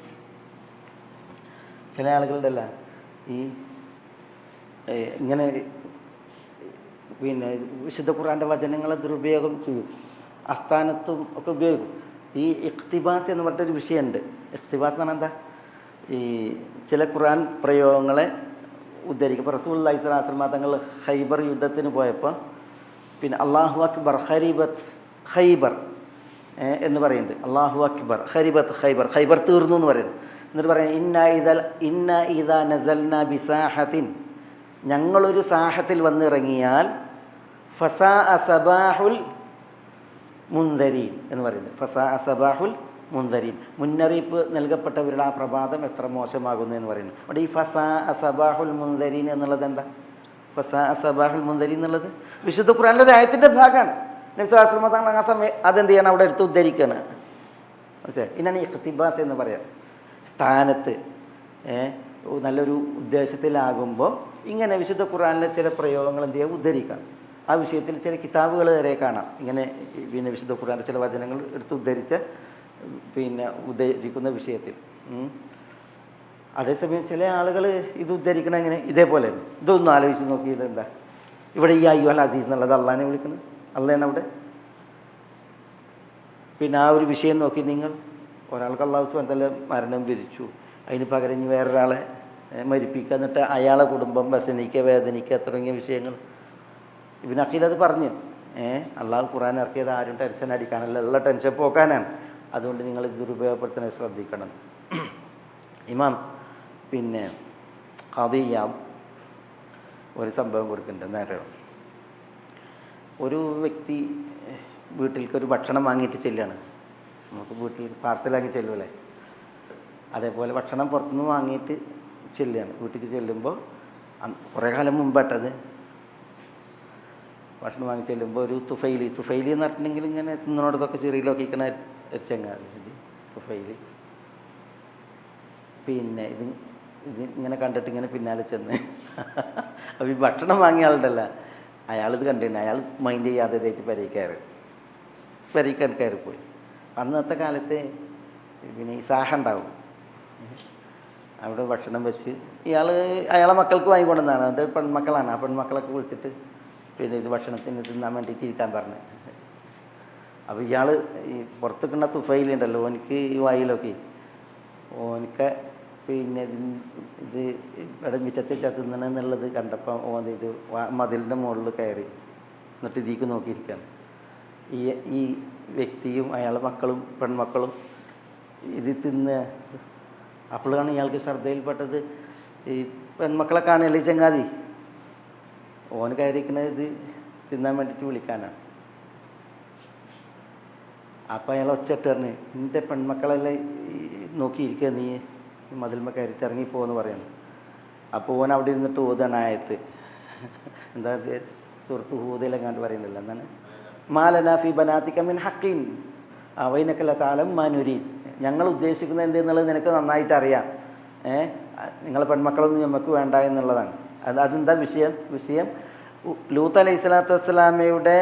ചില ആളുകളുടെ അല്ല ഈ ഇങ്ങനെ പിന്നെ വിശുദ്ധ ഖുർആൻ്റെ വചനങ്ങളെ ദുരുപയോഗം ചെയ്യും, അസ്ഥാനത്തും ഒക്കെ ഉപയോഗിക്കും. ഈ ഇഖ്തിബാസ് എന്ന് പറഞ്ഞിട്ടൊരു വിഷയമുണ്ട്. ഇഖ്തിബാസ് എന്ന് പറഞ്ഞാൽ എന്താ? ഈ ചില ഖുർആൻ പ്രയോഗങ്ങളെ ഉദ്ധരിക്കും. ഇപ്പോൾ റസൂലുള്ളാഹി സ്വല്ലല്ലാഹു അലൈഹി വസല്ലം തങ്ങൾ ഖൈബർ യുദ്ധത്തിന് പോയപ്പോൾ പിന്നെ അല്ലാഹു അക്ബർ ഖൈബർ എന്ന് പറയുന്നുണ്ട്. അല്ലാഹു അക്ബർ ഖൈബർ തീർന്നു എന്ന് പറയുന്നു. എന്നിട്ട് പറയാം ഇന്ന ഇദാ നസൽനാ ബിസാഹത്തിൻ, ഞങ്ങളൊരു സാഹത്തിൽ വന്നിറങ്ങിയാൽ ഫസാ സബാഹുൽ മുൻദരീൻ എന്ന് പറയുന്നത്. ഫസാ സബാഹുൽ മുൻദരീൻ, മുന്നറിയിപ്പ് നൽകപ്പെട്ടവരുടെ ആ പ്രഭാതം എത്ര മോശമാകുന്നു എന്ന് പറയുന്നു. അവിടെ ഈ ഫസാ സബാഹുൽ മുൻദരീൻ എന്നുള്ളത് എന്താ? ഫസാ സബാഹുൽ മുൻദരീൻ എന്നുള്ളത് വിശുദ്ധ ഖുർആനിലെ ഒരു ആയത്തിൻ്റെ ഭാഗമാണ്. നബി സ്വല്ലല്ലാഹു അലൈഹി വസല്ലം ആ സമയം അതെന്ത് ചെയ്യണം? അവിടെ എടുത്ത് ഉദ്ധരിക്കുകയാണ്. മനസ്സിലായി? ഇന്നാണ് ഇഖ്തിബാസ് എന്ന് പറയാം. സ്ഥാനത്ത് നല്ലൊരു ഉദ്ദേശത്തിലാകുമ്പോൾ ഇങ്ങനെ വിശുദ്ധ ഖുർആനിലെ ചില പ്രയോഗങ്ങൾ എന്ത് ചെയ്യുക? ഉദ്ധരിക്കാം. ആ വിഷയത്തിൽ ചില കിതാബുകൾ വരെ കാണാം ഇങ്ങനെ പിന്നെ വിശുദ്ധ ഖുർആനിലെ ചില വചനങ്ങൾ എടുത്ത് ഉദ്ധരിച്ച പിന്നെ ഉദ്ധരിക്കുന്ന വിഷയത്തിൽ. അതേസമയം ചില ആളുകൾ ഇത് ഉദ്ധരിക്കണ എങ്ങനെ ഇതേപോലെ ഇതൊന്നും ആലോചിച്ച് നോക്കിയത് എന്താ ഇവിടെ ഈ അയ്യോ അൽ അസീസ് എന്നുള്ളത് അള്ളാഹിനെ വിളിക്കുന്നത് അള്ളയാണ് അവിടെ. പിന്നെ ആ ഒരു വിഷയം നോക്കി നിങ്ങൾ ഒരാൾക്ക് അള്ളാഹു സുബ്ഹാനഹു വ തആല മരണം വിധിച്ചു, അതിന് പകരം ഇനി വേറൊരാളെ മരിപ്പിക്കുക, എന്നിട്ട് അയാളെ കുടുംബം വ്യസനിക്കുക വേദനിക്കുക തുടങ്ങിയ വിഷയങ്ങൾ ഇബ്നു അഖീൽ അത് പറഞ്ഞു. അള്ളാഹു ഖുർആൻ ഇറക്കിയത് ആരും ടെൻഷൻ അടിക്കാനല്ല, ഉള്ള ടെൻഷൻ പോക്കാനാണ്. അതുകൊണ്ട് നിങ്ങൾ ഇത് ദുരുപയോഗപ്പെടുത്താൻ ശ്രദ്ധിക്കണം. ഇമാം പിന്നെ ഖാദി ഇയാദ് ഒരു സംഭവം കൊടുക്കുന്നുണ്ട്. നേരെ ഒരു വ്യക്തി വീട്ടിലേക്ക് ഒരു ഭക്ഷണം വാങ്ങിയിട്ട് ചെല്ലുകയാണ്. നമുക്ക് വീട്ടിൽ പാർസലാക്കി ചെല്ലുമല്ലേ, അതേപോലെ ഭക്ഷണം പുറത്തുനിന്ന് വാങ്ങിയിട്ട് ചെല്ലുകയാണ്. വീട്ടിലേക്ക് ചെല്ലുമ്പോൾ കുറേ കാലം മുമ്പായിട്ടത് ഭക്ഷണം വാങ്ങി ചെല്ലുമ്പോൾ ഒരു തുഫൈലി എന്ന് പറഞ്ഞിട്ടുണ്ടെങ്കിൽ ഇങ്ങനെ തിന്നോടത്തൊക്കെ ചെറിയിലൊക്കെ ഇരിക്കണ ചങ്ങാതി തുഫൈലി പിന്നെ ഇത് ഇങ്ങനെ കണ്ടിട്ട് ഇങ്ങനെ പിന്നാലെ ചെന്ന് അപ്പോൾ ഈ ഭക്ഷണം വാങ്ങിയ ആളുണ്ടല്ല, അയാളിത് കണ്ടിട്ടുണ്ട്. അയാൾ മൈൻഡ് ചെയ്യാതെ ഇതായിട്ട് പെരയ്ക്കാൻ കയറിപ്പോയി. അന്നത്തെ കാലത്ത് പിന്നെ ഈ സാഹ ഉണ്ടാവും, അവിടെ ഭക്ഷണം വെച്ച് അയാളെ മക്കൾക്ക് വാങ്ങിക്കൊണ്ടെന്നാണ്. അത് പെൺമക്കളാണ്. ആ പെൺമക്കളൊക്കെ വിളിച്ചിട്ട് പിന്നെ ഇത് ഭക്ഷണത്തിന് തിന്നാൻ വേണ്ടിയിട്ട് ഇരിക്കാൻ പറഞ്ഞു. അപ്പോൾ ഇയാൾ ഈ പുറത്തേക്കുന്ന തുഫയിലുണ്ടല്ലോ, ഓനിക്ക് ഈ വായിലൊക്കെ ഓനിക്ക് പിന്നെ ഇത് ഇവിടെ മുറ്റത്ത് തിന്നണമെന്നുള്ളത് കണ്ടപ്പോൾ ഓൻ ഇത് മതിലിൻ്റെ മുകളിൽ കയറി എന്നിട്ട് ഇതിലേക്ക് നോക്കിയിരിക്കുകയാണ്. ഈ വ്യക്തിയും അയാളുടെ മക്കളും പെൺമക്കളും ഇത് തിന്ന്. അപ്പോഴാണ് ഇയാൾക്ക് ശ്രദ്ധയിൽപ്പെട്ടത് ഈ പെൺമക്കളെ കാണുകയല്ലേ ചങ്ങാതി, ഓന് കയറിയിരിക്കുന്നത് ഇത് തിന്നാൻ വേണ്ടിയിട്ട് വിളിക്കാനാണ്. അപ്പം അയാൾ ഒച്ചയിട്ട് പറഞ്ഞ് നിൻ്റെ പെൺമക്കളെല്ലാം നോക്കിയിരിക്കുക, നീ മതിൽമ കയറിയിട്ട് ഇറങ്ങിപ്പോന്ന് പറയണം. അപ്പോൾ ഓൻ അവിടെ ഇരുന്നിട്ട് ഓതാണ് ആയത്ത്. എന്താ സുഹൃത്ത് ഹൂദയിലെങ്ങാണ്ട് പറയുന്നില്ല, എന്താണ് മാലനാഫി ബനാത്തിക മിൻ ഹഖീൻ അവൈനക്കല്ല താലം മാനുരി. ഞങ്ങൾ ഉദ്ദേശിക്കുന്നത് എന്തെന്നുള്ളത് നിനക്ക് നന്നായിട്ട് അറിയാം. നിങ്ങളെ പെൺമക്കളൊന്നും നമുക്ക് വേണ്ട എന്നുള്ളതാണ്. അതെന്താ വിഷയം ലൂത്ത് അലൈഹി സ്വലാത്തു വസ്സലാമയുടെ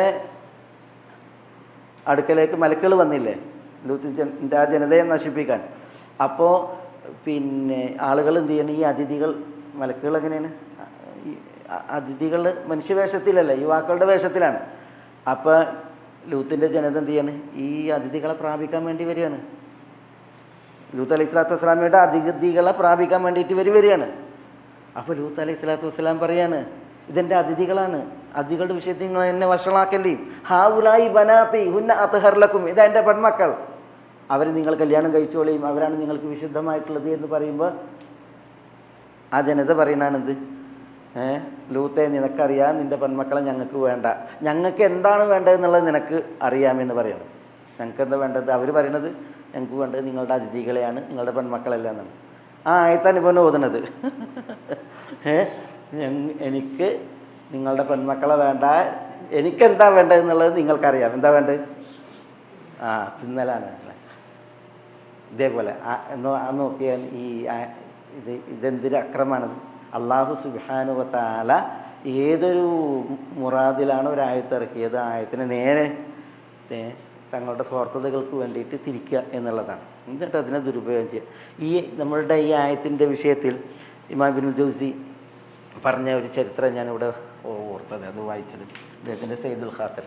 അടുക്കലേക്ക് മലക്കുകൾ വന്നില്ലേ ലൂത്തിൻ്റെ ആ ജനതയെ നശിപ്പിക്കാൻ. അപ്പോൾ പിന്നെ ആളുകൾ എന്ത് ചെയ്യണം, ഈ അതിഥികൾ മലക്കുകൾ എങ്ങനെയാണ്, ഈ അതിഥികൾ മനുഷ്യവേഷത്തിലല്ല, യുവാക്കളുടെ വേഷത്തിലാണ്. അപ്പോൾ ലൂത്തിൻ്റെ ജനത എന്ത് ചെയ്യാണ്, ഈ അതിഥികളെ പ്രാപിക്കാൻ വേണ്ടി വരികയാണ്. ലൂത്ത് അലൈഹി സ്വലാത്തു വസ്സലാമയുടെ അതിഥികളെ പ്രാപിക്കാൻ വേണ്ടിയിട്ട് വരികയാണ്. അപ്പോൾ ലൂത്ത് അലൈഹി സ്വലാത്തു വസ്സലാം പറയാണ്, ഇതെൻ്റെ അതിഥികളാണ്, അതിഥികളുടെ വിഷയത്തിൽ നിങ്ങൾ എന്നെ വഷളാക്കല്ലേ. ഹാഉലായി ബനാത്തി ഹുന്ന അത്ഹർ ലക്കും, ഇതാ എൻ്റെ പെൺമക്കൾ, അവർ നിങ്ങൾ കല്യാണം കഴിച്ചോളിയും, അവരാണ് നിങ്ങൾക്ക് വിശുദ്ധമായിട്ടുള്ളത് എന്ന് പറയുമ്പോൾ ആ ജനത പറയുന്നതാണിത്, ലൂത്തെ നിനക്കറിയാം, നിൻ്റെ പെൺമക്കളെ ഞങ്ങൾക്ക് വേണ്ട, ഞങ്ങൾക്ക് എന്താണ് വേണ്ടതെന്നുള്ളത് നിനക്ക് അറിയാമെന്ന് പറയണം. ഞങ്ങൾക്ക് എന്താ വേണ്ടത്? അവർ പറയണത് ഞങ്ങൾക്ക് വേണ്ടത് നിങ്ങളുടെ അതിഥികളെയാണ്, നിങ്ങളുടെ പെൺമക്കളല്ല എന്നാണ്. ആ ആയത്താണ് ഇവൻ ഓതുന്നത്. എനിക്ക് നിങ്ങളുടെ പെൺമക്കളെ വേണ്ട, എനിക്കെന്താ വേണ്ടതെന്നുള്ളത് നിങ്ങൾക്കറിയാം. എന്താ വേണ്ടത്? തിന്നലാണ്. ഇതേപോലെ നോക്കിയാൽ ഇതെന്തൊരു അക്രമമാണത്. അള്ളാഹു സുബ്ഹാനഹു വ തആല ഏതൊരു മുറാദിലാണ് ഒരു ആയത്ത് ഇറക്കിയത്, ആയത്തിനെ നേരെ തങ്ങളുടെ സ്വാർത്ഥതകൾക്ക് വേണ്ടിയിട്ട് തിരിക്കുക എന്നുള്ളതാണ്. എന്നിട്ട് അതിനെ ദുരുപയോഗം ചെയ്യുക. നമ്മളുടെ ഈ ആയത്തിൻ്റെ വിഷയത്തിൽ ഇമാം ഇബ്നുൽ ജൗസി പറഞ്ഞ ഒരു ചരിത്രം ഞാനിവിടെ ഓർത്തത്, അത് വായിച്ചത് അദ്ദേഹത്തിൻ്റെ സയ്യിദുൽ ഖാത്തിർ.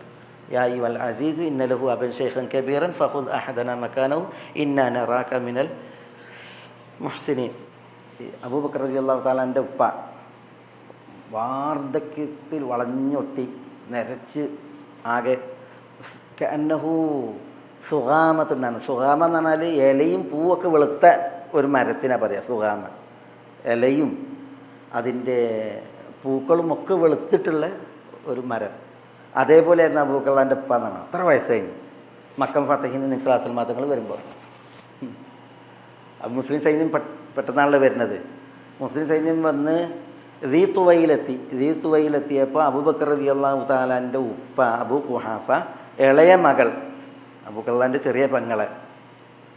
യാ അയ്യുഹൽ അസീസു ഇന്ന ലഹു അബൻ ശൈഖൻ കബീറൻ ഫഖുദ് അഹദന മകാനഹു ഇന്നാ നറാക മിനൽ മുഹ്സിനീൻ. അബൂബക്കർ റളിയല്ലാഹു തആലാൻ്റെ ഉപ്പ വാർദ്ധക്യത്തിൽ വളഞ്ഞൊട്ടി നരച്ച് ആകെ കഅന്നഹു സുഗാമത്ത് എന്നാണ്. സുഗാമ എന്ന് പറഞ്ഞാൽ ഇലയും പൂവൊക്കെ വെളുത്ത ഒരു മരത്തിനാണ് പറയുക സുഗാമ. ഇലയും അതിൻ്റെ പൂക്കളും ഒക്കെ വെളുത്തിട്ടുള്ള ഒരു മരം. അതേപോലെയായിരുന്നു അബൂബക്കറിൻ്റെ ഉപ്പ എന്നാണ്. അത്ര വയസ്സായിരുന്നു. മക്കം ഫത്തഹിന് നബി സ്വല്ലല്ലാഹു അലൈഹി വസല്ലം തങ്ങൾ വരുമ്പോൾ മുസ്ലിം സൈന്യം പെട്ടെന്നാണല്ലോ വരുന്നത്. മുസ്ലിം സൈന്യം വന്ന് റീത്തുവയിലെത്തിയപ്പോൾ അബൂബക്കർ റളിയല്ലാഹു തആലാൻ്റെ ഉപ്പ അബൂ ഖുഹാഫ ഇളയ മകൾ അബൂബക്കറിൻ്റെ ചെറിയ പെങ്ങളെ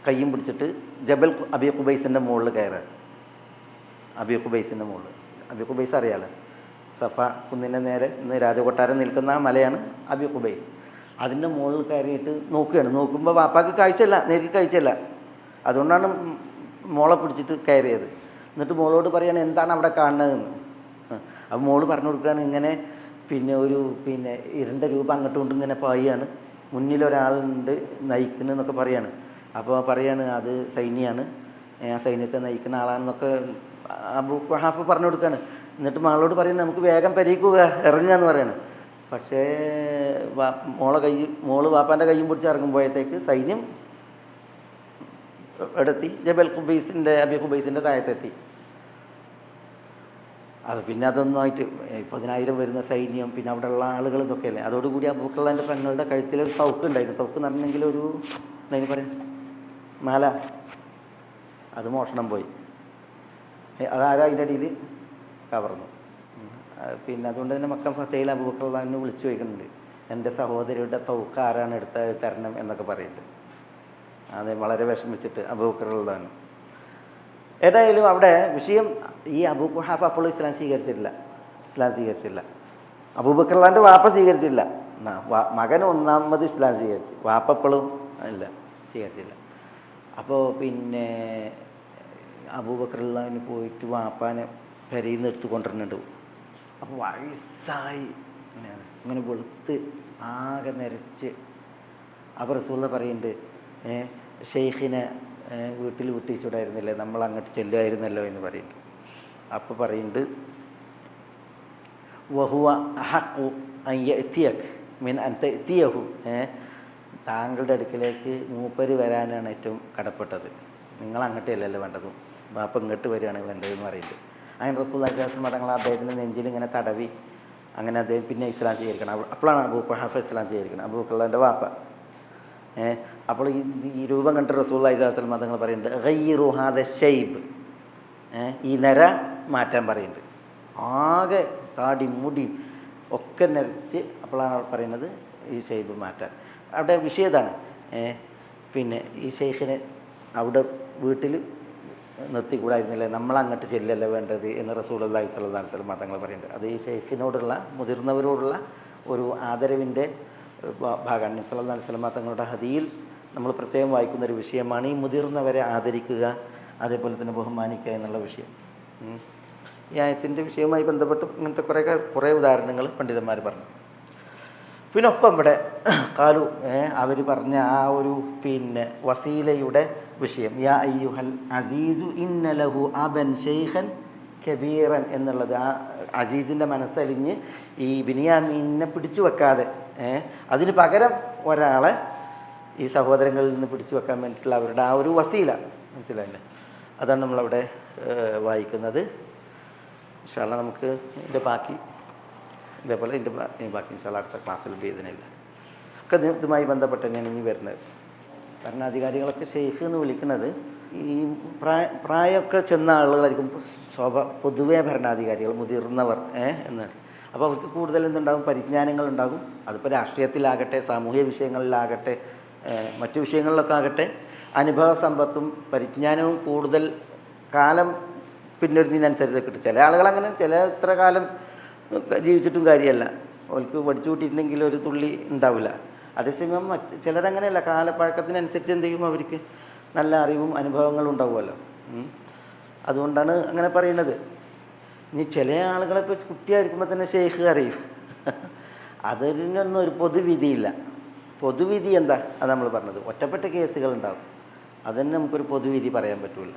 കയ്യും പിടിച്ചിട്ട് ജബൽ അബീ ഖുബൈസിൻ്റെ മുകളിൽ കയറുക. അബീ ഖുബൈസിൻ്റെ മുകളിൽ, അബീ ഖുബൈസ് അറിയാലോ, സഫ കുന്നിൻ്റെ നേരെ ഇന്ന് രാജകൊട്ടാരം നിൽക്കുന്ന ആ മലയാണ് അബീ ഖുബൈസ്. അതിൻ്റെ മുകളിൽ കയറിയിട്ട് നോക്കുകയാണ്. നോക്കുമ്പോൾ വാപ്പാക്ക് കാഴ്ചയില്ല, നേരിട്ട് കാഴ്ചയില്ല. അതുകൊണ്ടാണ് മോളെ പിടിച്ചിട്ട് കയറിയത്. എന്നിട്ട് മോളോട് പറയാണ് എന്താണ് അവിടെ കാണുന്നതെന്ന്. അപ്പോൾ മോള് പറഞ്ഞു കൊടുക്കുകയാണ് ഇങ്ങനെ പിന്നെ 2 രൂപ അങ്ങോട്ടും കൊണ്ട് ഇങ്ങനെ പായാണ്, മുന്നിലൊരാളുണ്ട് നയിക്കുന്നതെന്നൊക്കെ പറയാണ്. അപ്പോൾ പറയാണ് അത് സൈന്യമാണ്, ആ സൈന്യത്തെ നയിക്കുന്ന ആളാണെന്നൊക്കെ അബൂ ഖുഹാഫ പറഞ്ഞു കൊടുക്കുകയാണ്. എന്നിട്ട് മകളോട് പറയുന്നത് നമുക്ക് വേഗം പെരീക്കുക ഇറങ്ങുക എന്ന് പറയാണ്. പക്ഷേ മോള് വാപ്പാൻ്റെ കയ്യും പിടിച്ച് ഇറങ്ങുമ്പോഴത്തേക്ക് സൈന്യം എവിടെത്തി? ജബൽ ഖുബൈസിൻ്റെ അബി ഖുബൈസിൻ്റെ താഴത്തെത്തി. അത് പിന്നെ അതൊന്നുമായിട്ട് 10,000 വരുന്ന സൈന്യം, പിന്നെ അവിടെയുള്ള ആളുകൾ ഇതൊക്കെ അല്ലേ. അതോടുകൂടി അബൂബക്കറിൻ്റെ പെങ്ങളുടെ കഴുത്തിലൊരു തൗക്ക് ഉണ്ടായിരുന്നു. തൗക്ക് എന്ന് പറഞ്ഞെങ്കിൽ ഒരു എന്തായാലും പറയാം മാല, അത് മോഷണം പോയി. അതാരാ അതിൻ്റെ അടിയിൽ കവർന്നു. പിന്നെ അതുകൊണ്ട് തന്നെ മക്കം ഫത്തയിൽ അബൂബക്കറിനെ വിളിച്ചു ചോദിക്കുന്നുണ്ട്, എൻ്റെ സഹോദരിയുടെ തൗക്ക് ആരാണ് എടുത്ത് തരണം എന്നൊക്കെ പറയുന്നുണ്ട്. അതെ, വളരെ വിഷമിച്ചിട്ട് അബൂബക്കറിനെ. ഏതായാലും അവിടെ വിഷയം ഈ അബൂ ഖുഹാഫ അപ്പോൾ ഇസ്ലാം സ്വീകരിച്ചില്ല. അബൂബക്കറിൻ്റെ വാപ്പ സ്വീകരിച്ചില്ല. മകൻ ഒന്നാമത് ഇസ്ലാം സ്വീകരിച്ചു, വാപ്പ അപ്പോഴും ഇല്ല, സ്വീകരിച്ചില്ല. അപ്പോൾ പിന്നെ അബൂബക്കറിന് പോയിട്ട് വാപ്പാനെ പെരയിൽ നിന്ന് എടുത്ത് കൊണ്ടുവരുന്നുണ്ട്. അപ്പോൾ വയസ്സായി ഇങ്ങനെ വെളുത്ത് ആകെ നിരച്ച്. അപ്പോൾ റസൂലുള്ള പറയുന്നുണ്ട്, ഷെയ്ഖിനെ വീട്ടിൽ വിട്ടിച്ചൂടായിരുന്നില്ലേ, നമ്മൾ അങ്ങോട്ട് ചെല്ലുമായിരുന്നല്ലോ എന്ന് പറയുന്നുണ്ട്. അപ്പോൾ പറയുന്നുണ്ട് വഹുവ അഹഖു അൻ യഅതിയക മിൻ അൻ തഅതിയഹു, താങ്കളുടെ അടുക്കിലേക്ക് മൂപ്പര് വരാനാണ് ഏറ്റവും കടപ്പെട്ടത്, നിങ്ങൾ അങ്ങോട്ടല്ലല്ലോ വേണ്ടത്, ബാപ്പ ഇങ്ങോട്ട് വരികയാണ് വേണ്ടതെന്ന് പറയുന്നത്. അങ്ങനെ റസൂലുള്ളാഹി സ്വല്ലല്ലാഹു അലൈഹി വസല്ലം തങ്ങൾ അദ്ദേഹത്തിൻ്റെ നെഞ്ചിൽ ഇങ്ങനെ തടവി. അങ്ങനെ അദ്ദേഹം പിന്നെ ഇസ്ലാം സ്വീകരിക്കണം. അപ്പോഴാണ് അബൂ ഖുഹാഫ ഇസ്ലാം സ്വീകരിക്കണം, അബൂബക്കറിൻ്റെ വാപ്പ. അപ്പോൾ ഈ രൂപം കണ്ടിട്ട് റസൂലുള്ളാഹി സ്വല്ലല്ലാഹു അലൈഹി വസല്ലം തങ്ങൾ പറയുന്നുണ്ട് ഗയ്യിറു ഹാദ ശൈബ്, ഈ നര മാറ്റാൻ പറയുന്നുണ്ട്. ആകെ താടി മുടി ഒക്കെ നരച്ച്. അപ്പോഴാണ് പറയുന്നത് ഈ ഷൈബ് മാറ്റാൻ. അവിടെ വിഷയം ഇതാണ്, പിന്നെ ഈ ഷെയ്ഖിനെ അവിടെ വീട്ടിൽ നിർത്തിക്കൂടായിരുന്നില്ലേ, നമ്മളങ്ങോട്ട് ചെല്ലല്ലേ വേണ്ടത് എന്ന് റസൂലുള്ളാഹി സ്വല്ലല്ലാഹു അലൈഹി വസല്ലം തങ്ങൾ പറയുന്നുണ്ട്. അത് ഈ ഷെയ്ഖിനോടുള്ള, മുതിർന്നവരോടുള്ള ഒരു ആദരവിൻ്റെ ഭാഗമാണ്. നബി സല്ലല്ലാഹു അലൈഹി വസല്ലം തങ്ങളുടെ ഹദീയിൽ നമ്മൾ പ്രത്യേകം വായിക്കുന്നൊരു വിഷയമാണ് ഈ മുതിർന്നവരെ ആദരിക്കുക, അതേപോലെ തന്നെ ബഹുമാനിക്കുക എന്നുള്ള വിഷയം. ഈ ആയത്തിൻ്റെ വിഷയവുമായി ബന്ധപ്പെട്ട് ഇങ്ങനത്തെ കുറേ ഉദാഹരണങ്ങൾ പണ്ഡിതന്മാർ പറഞ്ഞു. പിന്നെ ഒപ്പം ഇവിടെ കാലു അവർ പറഞ്ഞ ആ ഒരു പിന്നെ വസീലയുടെ വിഷയം, യാ അയ്യുഹൽ അസീസു ഇന്ന ലഹു അബൻ ഷെയ്ഖൻ കബീറൻ എന്നുള്ളത്. ആ അസീസിൻ്റെ മനസ്സലിഞ്ഞ് ഈ ബിനിയാമീനെ പിടിച്ചു വെക്കാതെ അതിന് പകരം ഒരാളെ ഈ സഹോദരങ്ങളിൽ നിന്ന് പിടിച്ചു വെക്കാൻ വേണ്ടിയിട്ടുള്ള അവരുടെ ആ ഒരു വസീല, മനസ്സിലായില്ലേ? അതാണ് നമ്മളവിടെ വായിക്കുന്നത്. ഇൻഷാ അല്ലാഹ് നമുക്ക് ഇതിൻ്റെ ബാക്കി ഇതേപോലെ ബാക്കി ഇൻഷാ അല്ലാഹ് അടുത്ത ക്ലാസ്സിൽ ബിഇദ്നില്ലാഹ് ഒക്കെ ഇതുമായി ബന്ധപ്പെട്ട് തന്നെയാണ് ഇനി വരുന്നത്. ഭരണാധികാരികളൊക്കെ ഷെയ്ഖ് എന്ന് വിളിക്കുന്നത് ഈ പ്രായമൊക്കെ ചെന്ന ആളുകളായിരിക്കും പൊതുവേ ഭരണാധികാരികൾ, മുതിർന്നവർ എന്നാണ്. അപ്പോൾ അവർക്ക് കൂടുതൽ എന്തുണ്ടാകും, പരിജ്ഞാനങ്ങളുണ്ടാകും. അതിപ്പോൾ രാഷ്ട്രീയത്തിലാകട്ടെ, സാമൂഹ്യ വിഷയങ്ങളിലാകട്ടെ, മറ്റു വിഷയങ്ങളിലൊക്കെ ആകട്ടെ, അനുഭവ സമ്പത്തും പരിജ്ഞാനവും കൂടുതൽ കാലം പിന്നൊരുതിനനുസരിച്ച് കിട്ടും. ചില ആളുകൾ അങ്ങനെ എത്ര കാലം ജീവിച്ചിട്ടും കാര്യമല്ല, അവർക്ക് പഠിച്ചു കൂട്ടിയിട്ടുണ്ടെങ്കിൽ ഒരു തുള്ളി ഉണ്ടാവില്ല. അതേസമയം ചിലരങ്ങനെയല്ല, കാലപ്പഴക്കത്തിനനുസരിച്ച് എന്ത് ചെയ്യും, അവർക്ക് നല്ല അറിവും അനുഭവങ്ങളും ഉണ്ടാവുമല്ലോ. അതുകൊണ്ടാണ് അങ്ങനെ പറയുന്നത്. ഇനി ചില ആളുകളെ ഇപ്പോൾ കുട്ടിയായിരിക്കുമ്പോൾ തന്നെ ഷെയ്ഖ് അറിയും. അതിനൊന്നും ഒരു പൊതുവിധിയില്ല. പൊതുവിധി എന്താ? അത് നമ്മൾ പറഞ്ഞത് ഒറ്റപ്പെട്ട കേസുകൾ ഉണ്ടാകും, അതന്നെ നമുക്കൊരു പൊതുവിധി പറയാൻ പറ്റില്ല.